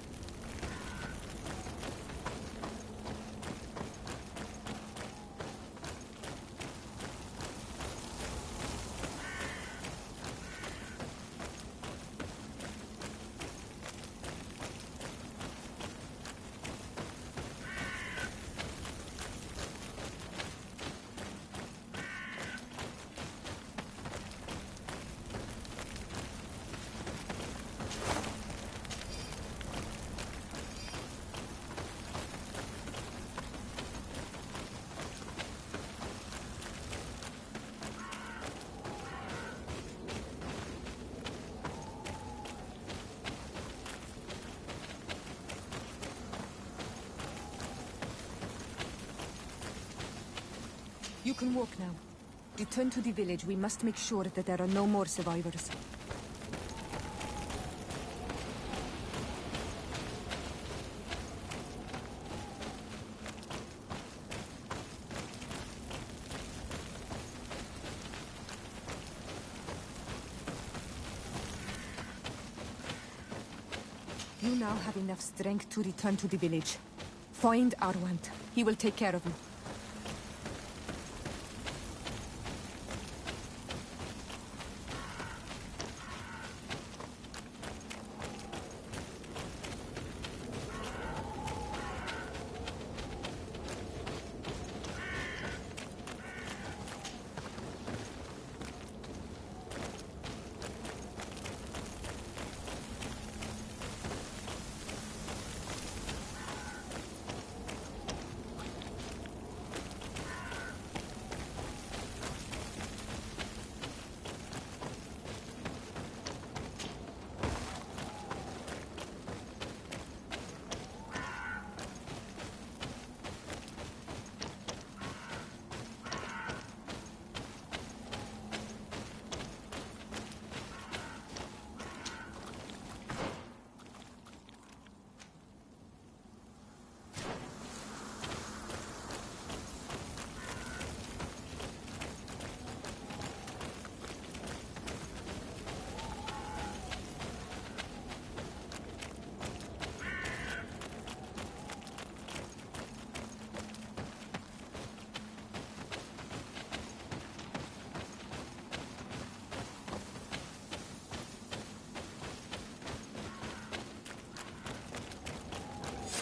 You can walk now. Return to the village. We must make sure that there are no more survivors. You now have enough strength to return to the village. Find Arwant. He will take care of you.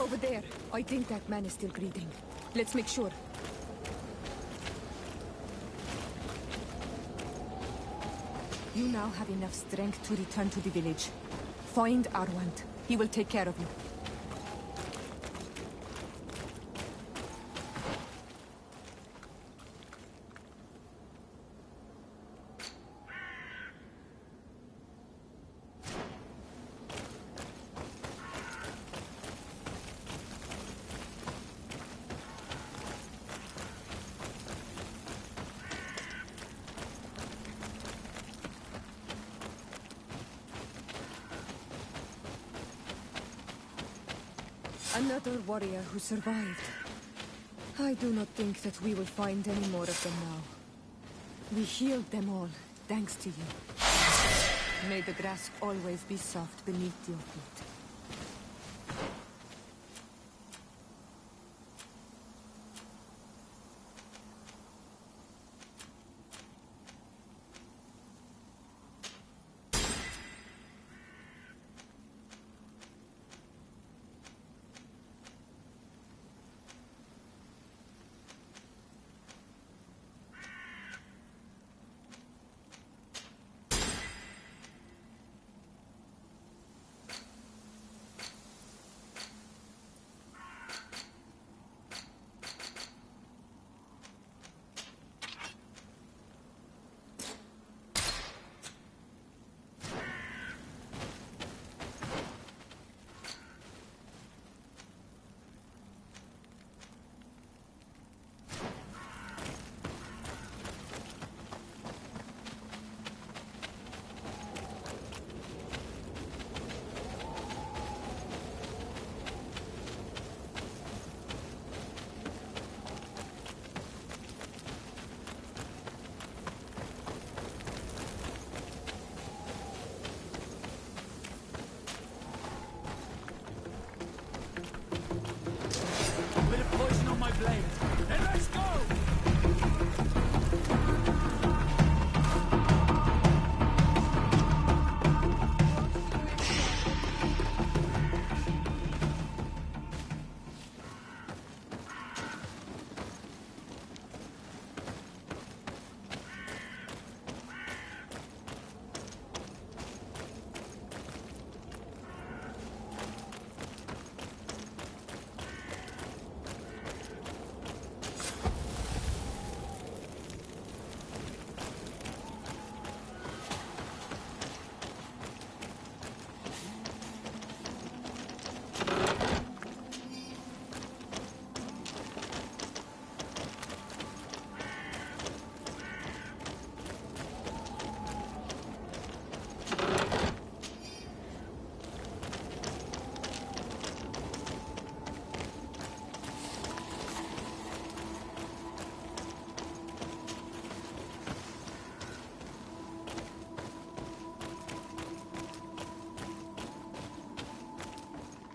Over there. I think that man is still breathing. Let's make sure. You now have enough strength to return to the village. Find Arwant. He will take care of you. Another warrior who survived. I do not think that we will find any more of them now. We healed them all, thanks to you. May the grass always be soft beneath your feet.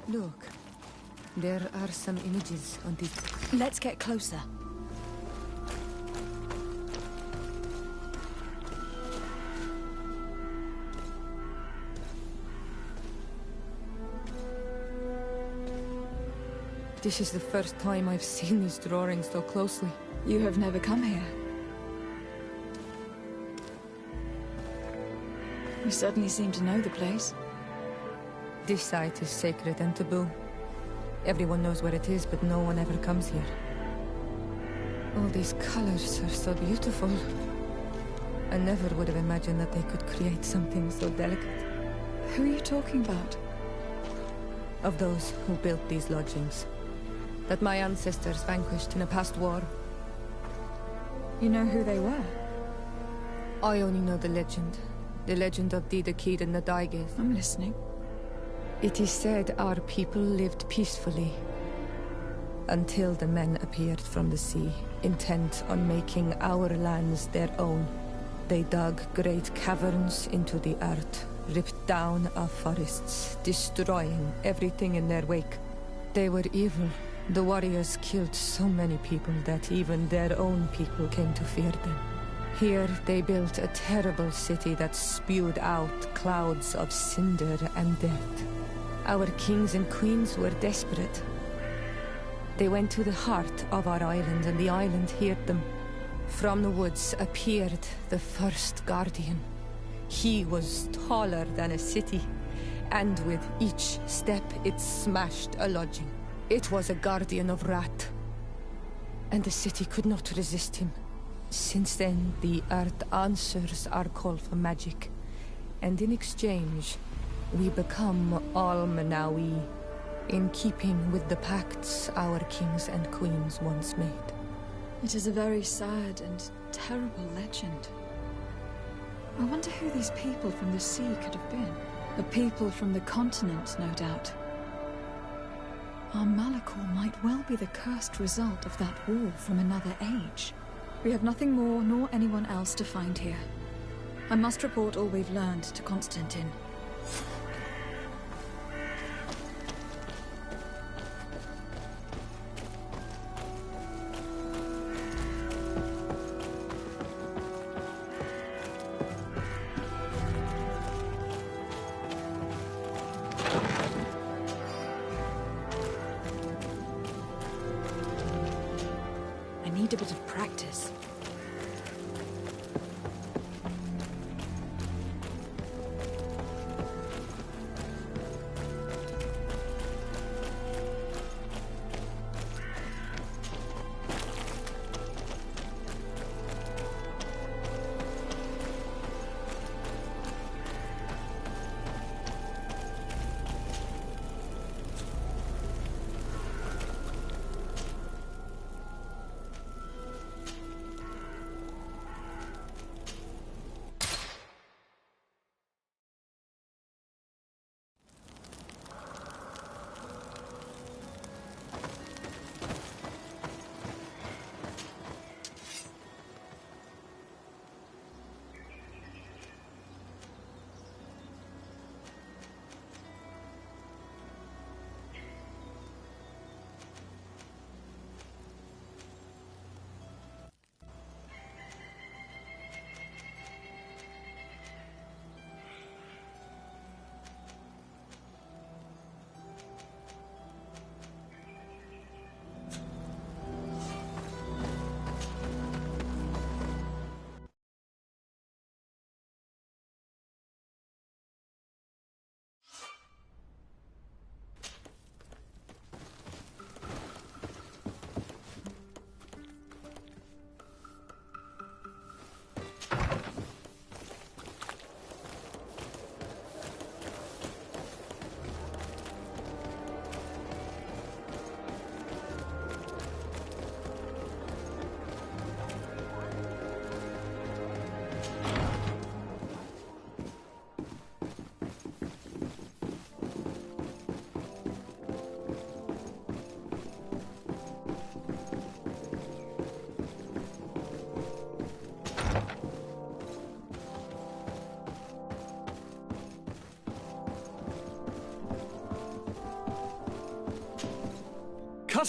Look. There are some images on this. Let's get closer. This is the first time I've seen these drawings so closely. You have never come here. You certainly seem to know the place. This site is sacred and taboo. Everyone knows where it is, but no one ever comes here. All these colors are so beautiful. I never would have imagined that they could create something so delicate. Who are you talking about? Of those who built these lodgings. That my ancestors vanquished in a past war. You know who they were? I only know the legend. The legend of Didakid and the Daigeth. I'm listening. It is said our people lived peacefully. Until the men appeared from the sea, intent on making our lands their own. They dug great caverns into the earth, ripped down our forests, destroying everything in their wake. They were evil. The warriors killed so many people that even their own people came to fear them. Here they built a terrible city that spewed out clouds of cinder and death. Our kings and queens were desperate. They went to the heart of our island, and the island heard them. From the woods appeared the first guardian. He was taller than a city, and with each step it smashed a lodging. It was a guardian of Rat, and the city could not resist him. Since then, the earth answers our call for magic, and in exchange, we become Almanawi, in keeping with the pacts our kings and queens once made. It is a very sad and terrible legend. I wonder who these people from the sea could have been. A people from the continent, no doubt. Our Malachor might well be the cursed result of that war from another age. We have nothing more nor anyone else to find here. I must report all we've learned to Constantine. I need a bit of practice.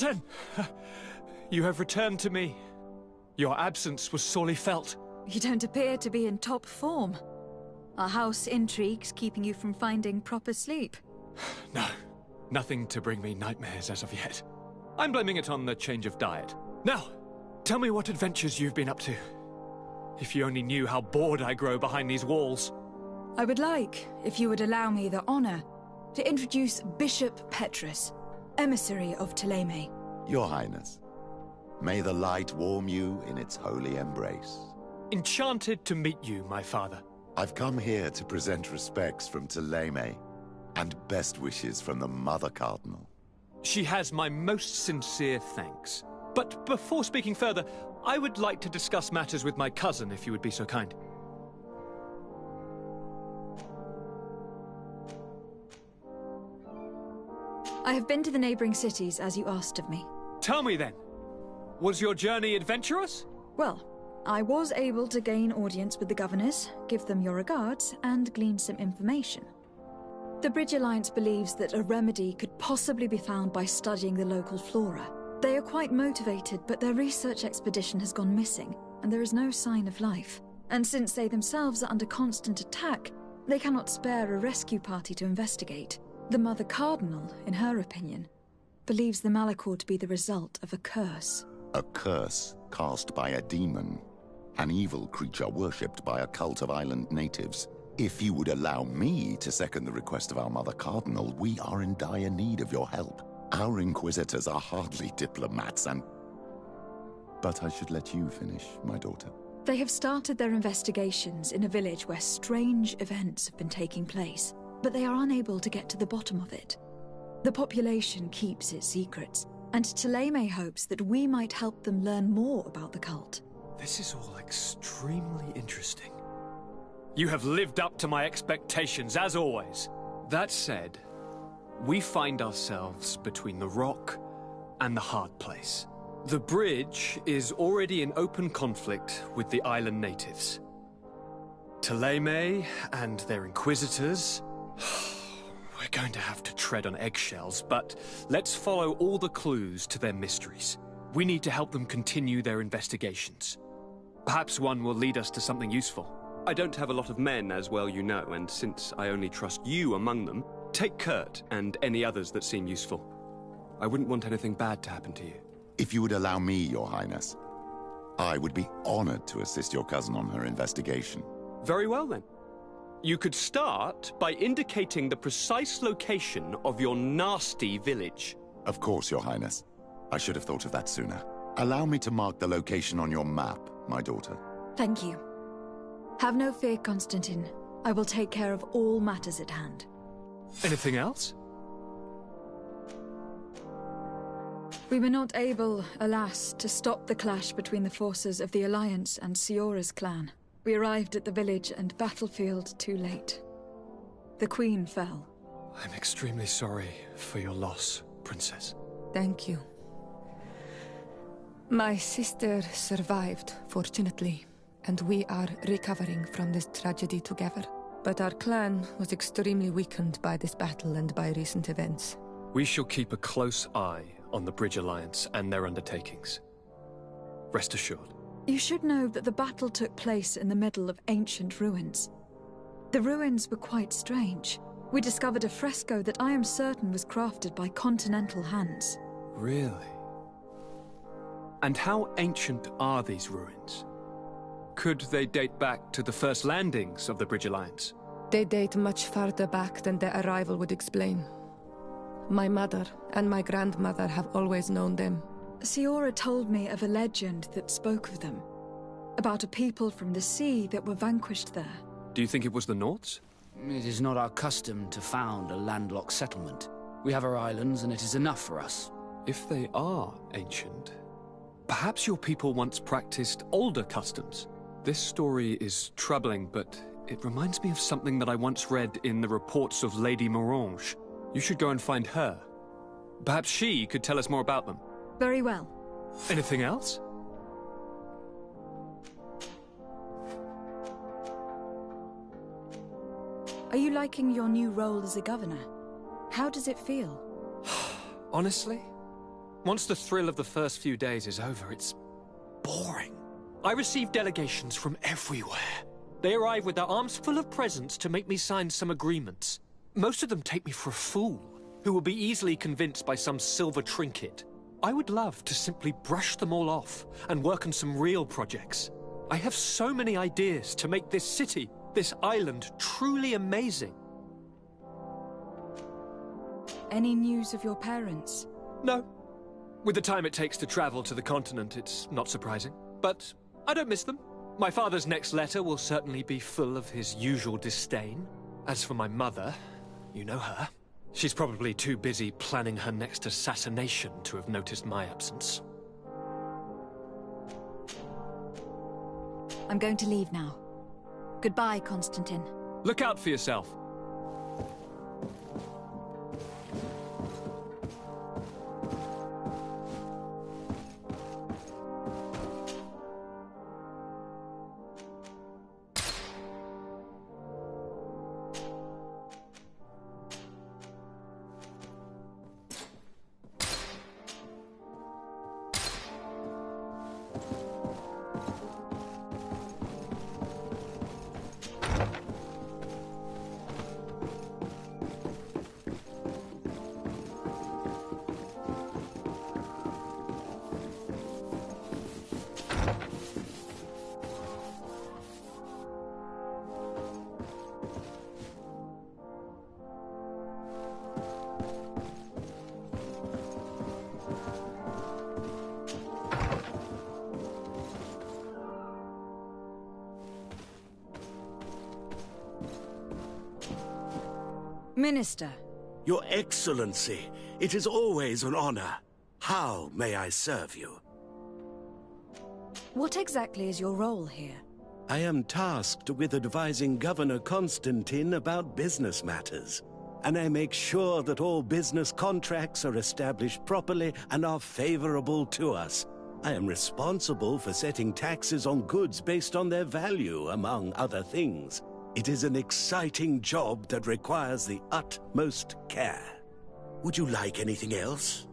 Cousin! You have returned to me. Your absence was sorely felt. You don't appear to be in top form. Are house intrigues keeping you from finding proper sleep? No, nothing to bring me nightmares as of yet. I'm blaming it on the change of diet. Now, tell me what adventures you've been up to. If you only knew how bored I grow behind these walls. I would like, if you would allow me the honor, to introduce Bishop Petrus, emissary of Ptolemy. Your Highness, may the light warm you in its holy embrace. Enchanted to meet you, my father. I've come here to present respects from Ptolemy, and best wishes from the Mother Cardinal. She has my most sincere thanks. But before speaking further, I would like to discuss matters with my cousin, if you would be so kind. I have been to the neighboring cities, as you asked of me. Tell me then, was your journey adventurous? Well, I was able to gain audience with the governors, give them your regards, and glean some information. The Bridge Alliance believes that a remedy could possibly be found by studying the local flora. They are quite motivated, but their research expedition has gone missing, and there is no sign of life. And since they themselves are under constant attack, they cannot spare a rescue party to investigate. The Mother Cardinal, in her opinion, believes the Malachor to be the result of a curse. A curse cast by a demon. An evil creature worshipped by a cult of island natives. If you would allow me to second the request of our Mother Cardinal, we are in dire need of your help. Our Inquisitors are hardly diplomats and... But I should let you finish, my daughter. They have started their investigations in a village where strange events have been taking place, but they are unable to get to the bottom of it. The population keeps its secrets, and Ptolemy hopes that we might help them learn more about the cult. This is all extremely interesting. You have lived up to my expectations, as always. That said, we find ourselves between the rock and the hard place. The bridge is already in open conflict with the island natives. Ptolemy and their inquisitors... We're going to have to tread on eggshells, but let's follow all the clues to their mysteries. We need to help them continue their investigations. Perhaps one will lead us to something useful. I don't have a lot of men, as well you know, and since I only trust you among them, take Kurt and any others that seem useful. I wouldn't want anything bad to happen to you. If you would allow me, Your Highness, I would be honored to assist your cousin on her investigation. Very well, then. You could start by indicating the precise location of your nasty village. Of course, Your Highness. I should have thought of that sooner. Allow me to mark the location on your map, my daughter. Thank you. Have no fear, Constantine. I will take care of all matters at hand. Anything else? We were not able, alas, to stop the clash between the forces of the Alliance and Siora's clan. We arrived at the village and battlefield too late. The Queen fell. I'm extremely sorry for your loss, Princess. Thank you. My sister survived, fortunately, and we are recovering from this tragedy together. But our clan was extremely weakened by this battle and by recent events. We shall keep a close eye on the Bridge Alliance and their undertakings. Rest assured. You should know that the battle took place in the middle of ancient ruins. The ruins were quite strange. We discovered a fresco that I am certain was crafted by continental hands. Really? And how ancient are these ruins? Could they date back to the first landings of the Bridge Alliance? They date much farther back than their arrival would explain. My mother and my grandmother have always known them. Siora told me of a legend that spoke of them. About a people from the sea that were vanquished there. Do you think it was the Nords? It is not our custom to found a landlocked settlement. We have our islands, and it is enough for us. If they are ancient, perhaps your people once practiced older customs. This story is troubling, but it reminds me of something that I once read in the reports of Lady Morange. You should go and find her. Perhaps she could tell us more about them. Very well. Anything else? Are you liking your new role as a governor? How does it feel? Honestly, Once the thrill of the first few days is over, it's boring. I receive delegations from everywhere. They arrive with their arms full of presents to make me sign some agreements. Most of them take me for a fool, who will be easily convinced by some silver trinket. I would love to simply brush them all off and work on some real projects. I have so many ideas to make this city, this island, truly amazing. Any news of your parents? No. With the time it takes to travel to the continent, it's not surprising. But I don't miss them. My father's next letter will certainly be full of his usual disdain. As for my mother, you know her. She's probably too busy planning her next assassination to have noticed my absence. I'm going to leave now. Goodbye, Constantine. Look out for yourself. Minister. Your Excellency, it is always an honor. How may I serve you? What exactly is your role here? I am tasked with advising Governor Constantine about business matters, and I make sure that all business contracts are established properly and are favorable to us. I am responsible for setting taxes on goods based on their value, among other things. It is an exciting job that requires the utmost care. Would you like anything else?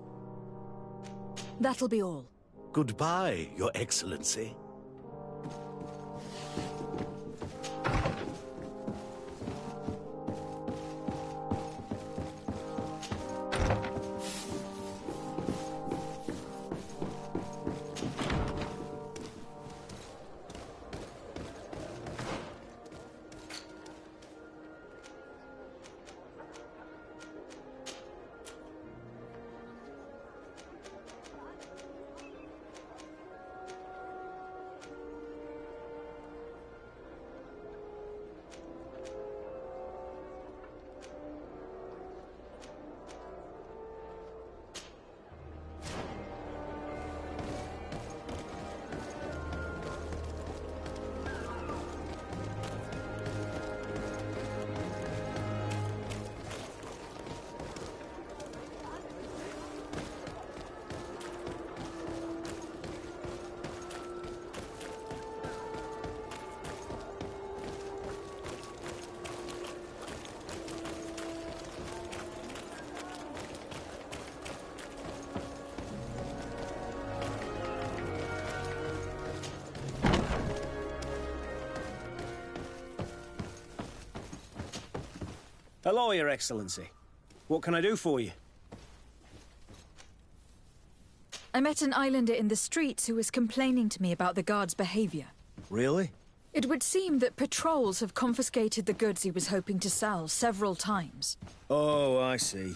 That'll be all. Goodbye, Your Excellency. Hello, Your Excellency. What can I do for you? I met an islander in the streets who was complaining to me about the guard's behavior. Really? It would seem that patrols have confiscated the goods he was hoping to sell several times. Oh, I see.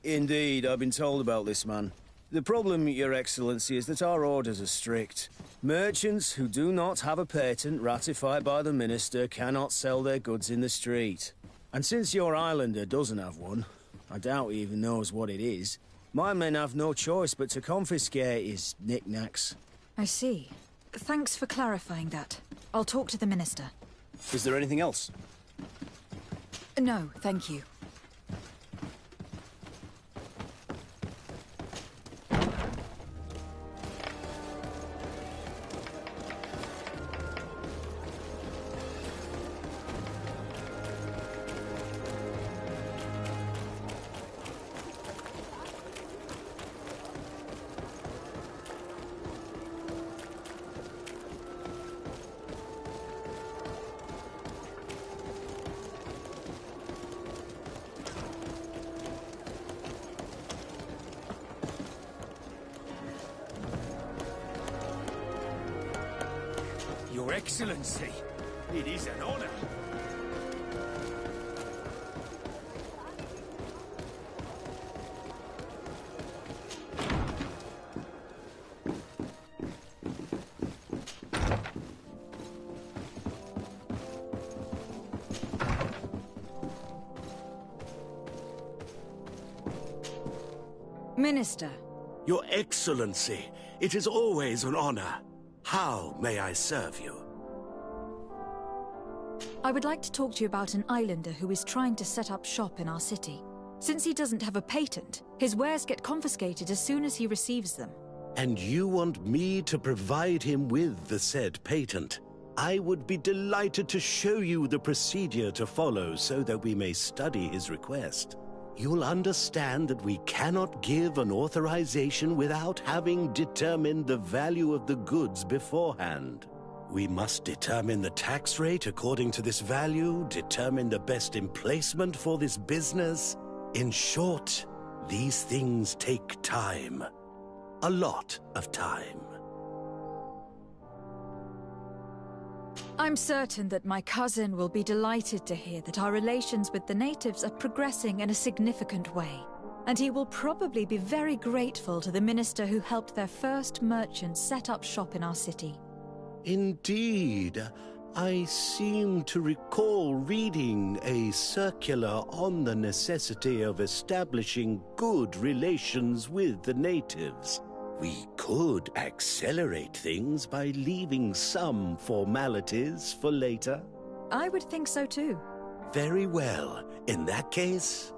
Indeed, I've been told about this man. The problem, Your Excellency, is that our orders are strict. Merchants who do not have a patent ratified by the Minister cannot sell their goods in the street. And since your islander doesn't have one, I doubt he even knows what it is, my men have no choice but to confiscate his knickknacks. I see. Thanks for clarifying that. I'll talk to the Minister. Is there anything else? No, thank you. Your Excellency, it is an honor. Minister. Your Excellency, it is always an honor. How may I serve you? I would like to talk to you about an islander who is trying to set up shop in our city. Since he doesn't have a patent, his wares get confiscated as soon as he receives them. And you want me to provide him with the said patent? I would be delighted to show you the procedure to follow so that we may study his request. You'll understand that we cannot give an authorization without having determined the value of the goods beforehand. We must determine the tax rate according to this value, determine the best emplacement for this business. In short, these things take time. A lot of time. I'm certain that my cousin will be delighted to hear that our relations with the natives are progressing in a significant way. And he will probably be very grateful to the minister who helped their first merchant set up shop in our city. Indeed. I seem to recall reading a circular on the necessity of establishing good relations with the natives. We could accelerate things by leaving some formalities for later. I would think so too. Very well. In that case,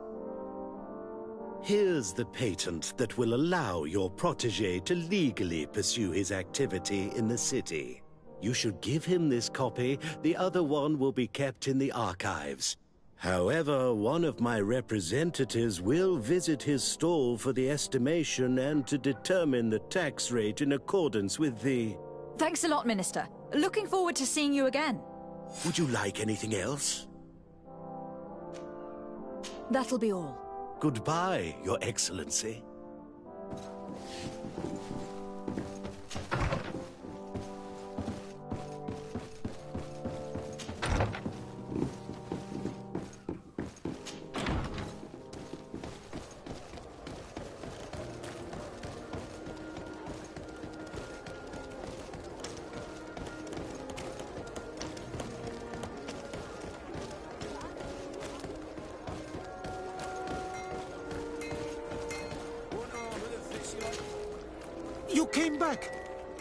here's the patent that will allow your protege to legally pursue his activity in the city. You should give him this copy. The other one will be kept in the archives. However, one of my representatives will visit his stall for the estimation and to determine the tax rate in accordance with the... Thanks a lot, Minister. Looking forward to seeing you again. Would you like anything else? That'll be all. Goodbye, Your Excellency. You came back.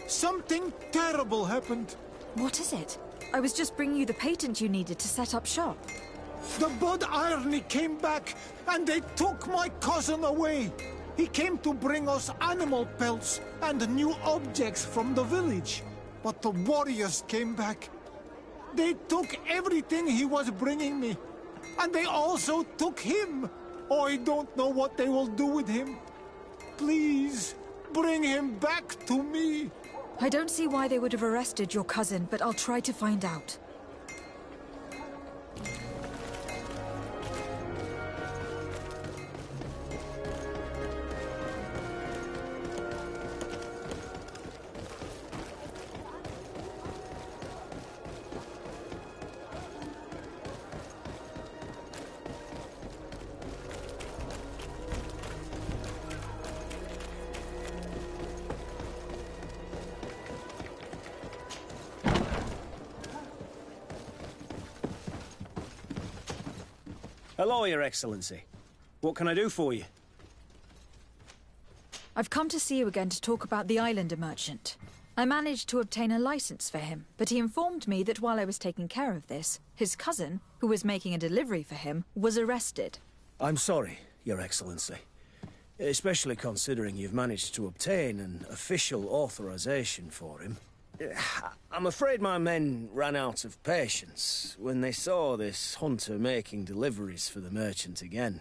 Something terrible happened. What is it? I was just bringing you the patent you needed to set up shop. The Bud Irony came back, and they took my cousin away. He came to bring us animal pelts and new objects from the village. But the warriors came back. They took everything he was bringing me. And they also took him. I don't know what they will do with him. Please, bring him back to me. I don't see why they would have arrested your cousin, but I'll try to find out. Hello, Your Excellency. What can I do for you? I've come to see you again to talk about the islander merchant. I managed to obtain a license for him, but he informed me that while I was taking care of this, his cousin, who was making a delivery for him, was arrested. I'm sorry, Your Excellency. Especially considering you've managed to obtain an official authorization for him. I'm afraid my men ran out of patience when they saw this hunter making deliveries for the merchant again.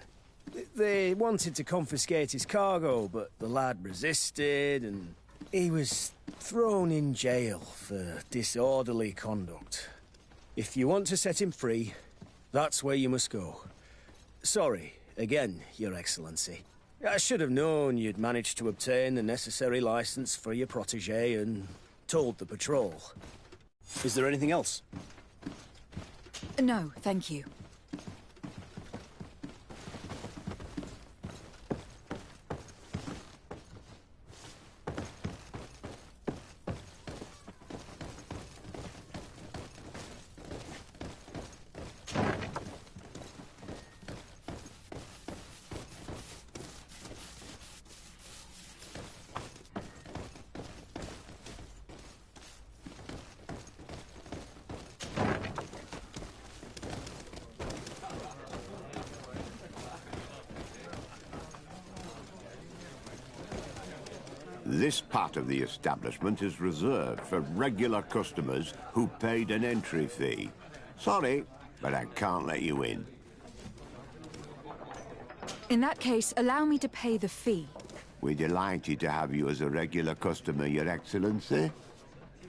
They wanted to confiscate his cargo, but the lad resisted, and he was thrown in jail for disorderly conduct. If you want to set him free, that's where you must go. Sorry, again, Your Excellency. I should have known you'd managed to obtain the necessary license for your protege and told the patrol. Is there anything else? No, thank you. This part of the establishment is reserved for regular customers who paid an entry fee. Sorry, but I can't let you in. In that case, allow me to pay the fee. We're delighted to have you as a regular customer, Your Excellency.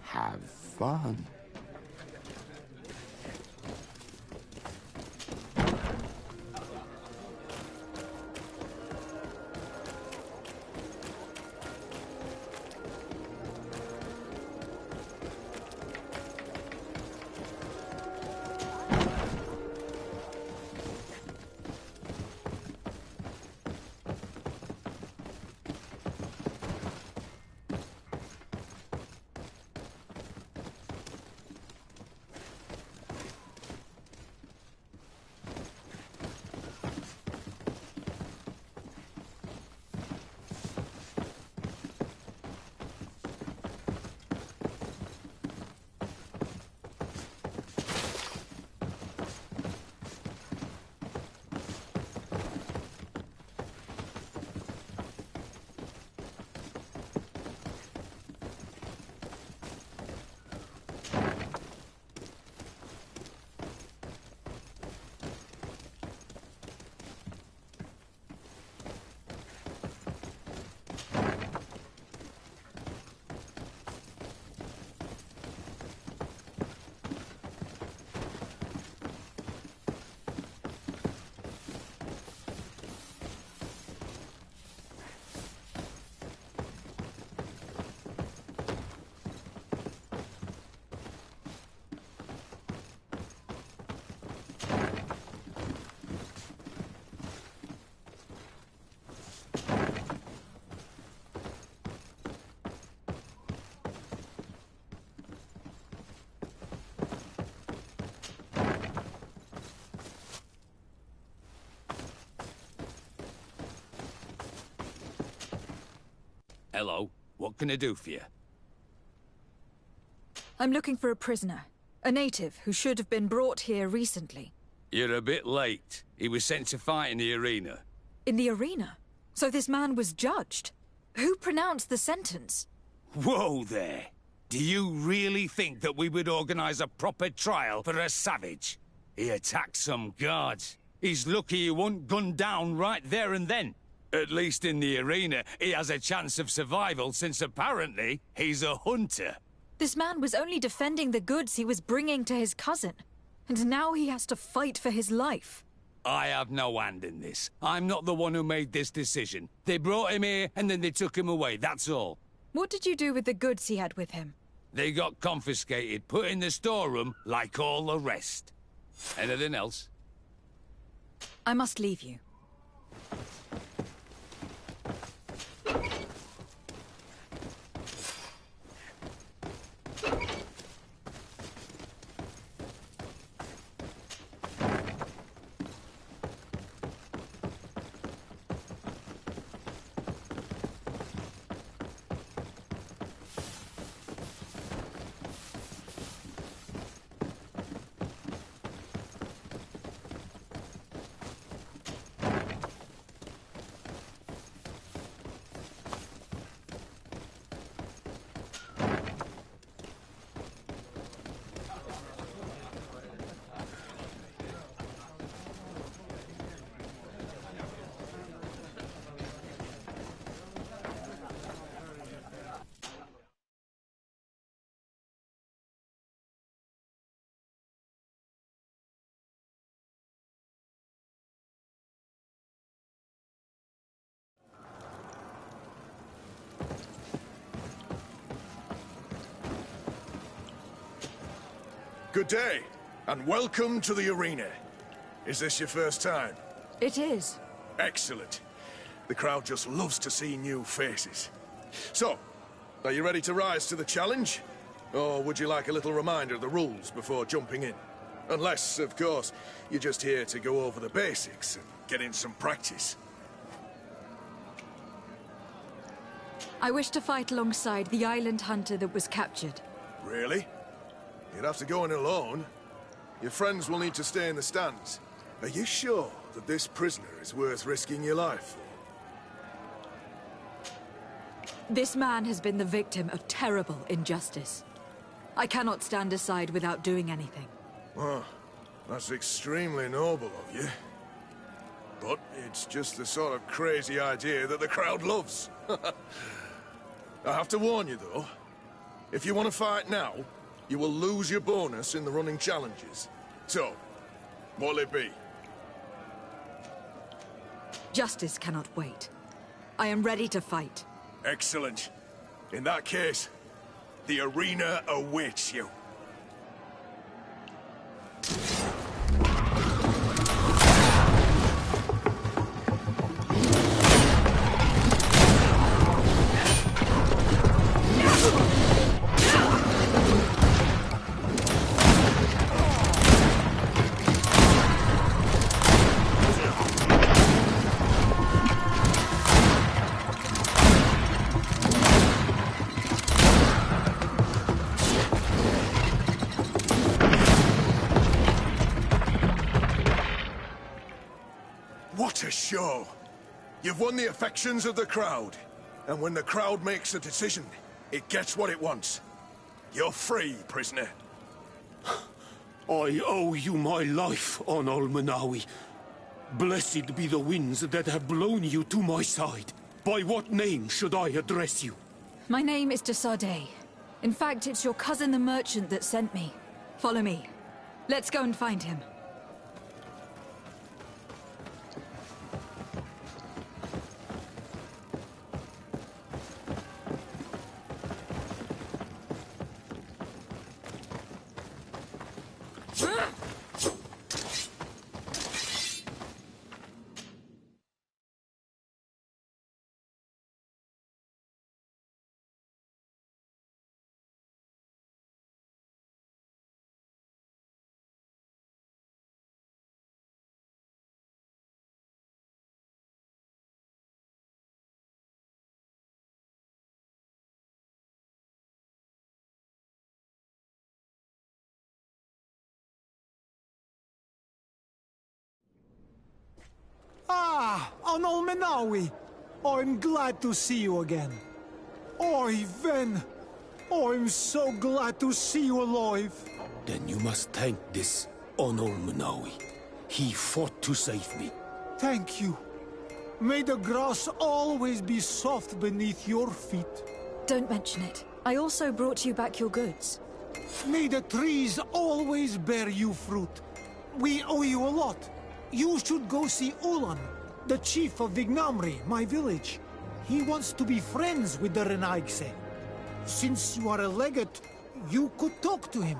Have fun. Hello, what can I do for you? I'm looking for a prisoner. A native who should have been brought here recently. You're a bit late. He was sent to fight in the arena. In the arena? So this man was judged? Who pronounced the sentence? Whoa there! Do you really think that we would organize a proper trial for a savage? He attacked some guards. He's lucky he wasn't gunned down right there and then. At least in the arena, he has a chance of survival since apparently he's a hunter. This man was only defending the goods he was bringing to his cousin. And now he has to fight for his life. I have no hand in this. I'm not the one who made this decision. They brought him here and then they took him away, that's all. What did you do with the goods he had with him? They got confiscated, put in the storeroom like all the rest. Anything else? I must leave you. Good day, and welcome to the arena. Is this your first time? It is. Excellent. The crowd just loves to see new faces. So, are you ready to rise to the challenge? Or would you like a little reminder of the rules before jumping in? Unless, of course, you're just here to go over the basics and get in some practice. I wish to fight alongside the island hunter that was captured. Really? You'd have to go in alone. Your friends will need to stay in the stands. Are you sure that this prisoner is worth risking your life for? This man has been the victim of terrible injustice. I cannot stand aside without doing anything. Oh, that's extremely noble of you. But it's just the sort of crazy idea that the crowd loves. I have to warn you, though. If you want to fight now, you will lose your bonus in the running challenges. So, what'll it be? Justice cannot wait. I am ready to fight. Excellent. In that case, the arena awaits you. What a show! You've won the affections of the crowd. And when the crowd makes a decision, it gets what it wants. You're free, prisoner. I owe you my life, on Almanawi. Blessed be the winds that have blown you to my side. By what name should I address you? My name is de Sardet. In fact, it's your cousin the merchant that sent me. Follow me. Let's go and find him. Ah, Almanawi! I'm glad to see you again. Oi, Ven! I'm so glad to see you alive. Then you must thank this Almanawi. He fought to save me. Thank you. May the grass always be soft beneath your feet. Don't mention it. I also brought you back your goods. May the trees always bear you fruit. We owe you a lot. You should go see Ulan, the chief of Vignamri, my village. He wants to be friends with the Renaigse. Since you are a legate, you could talk to him.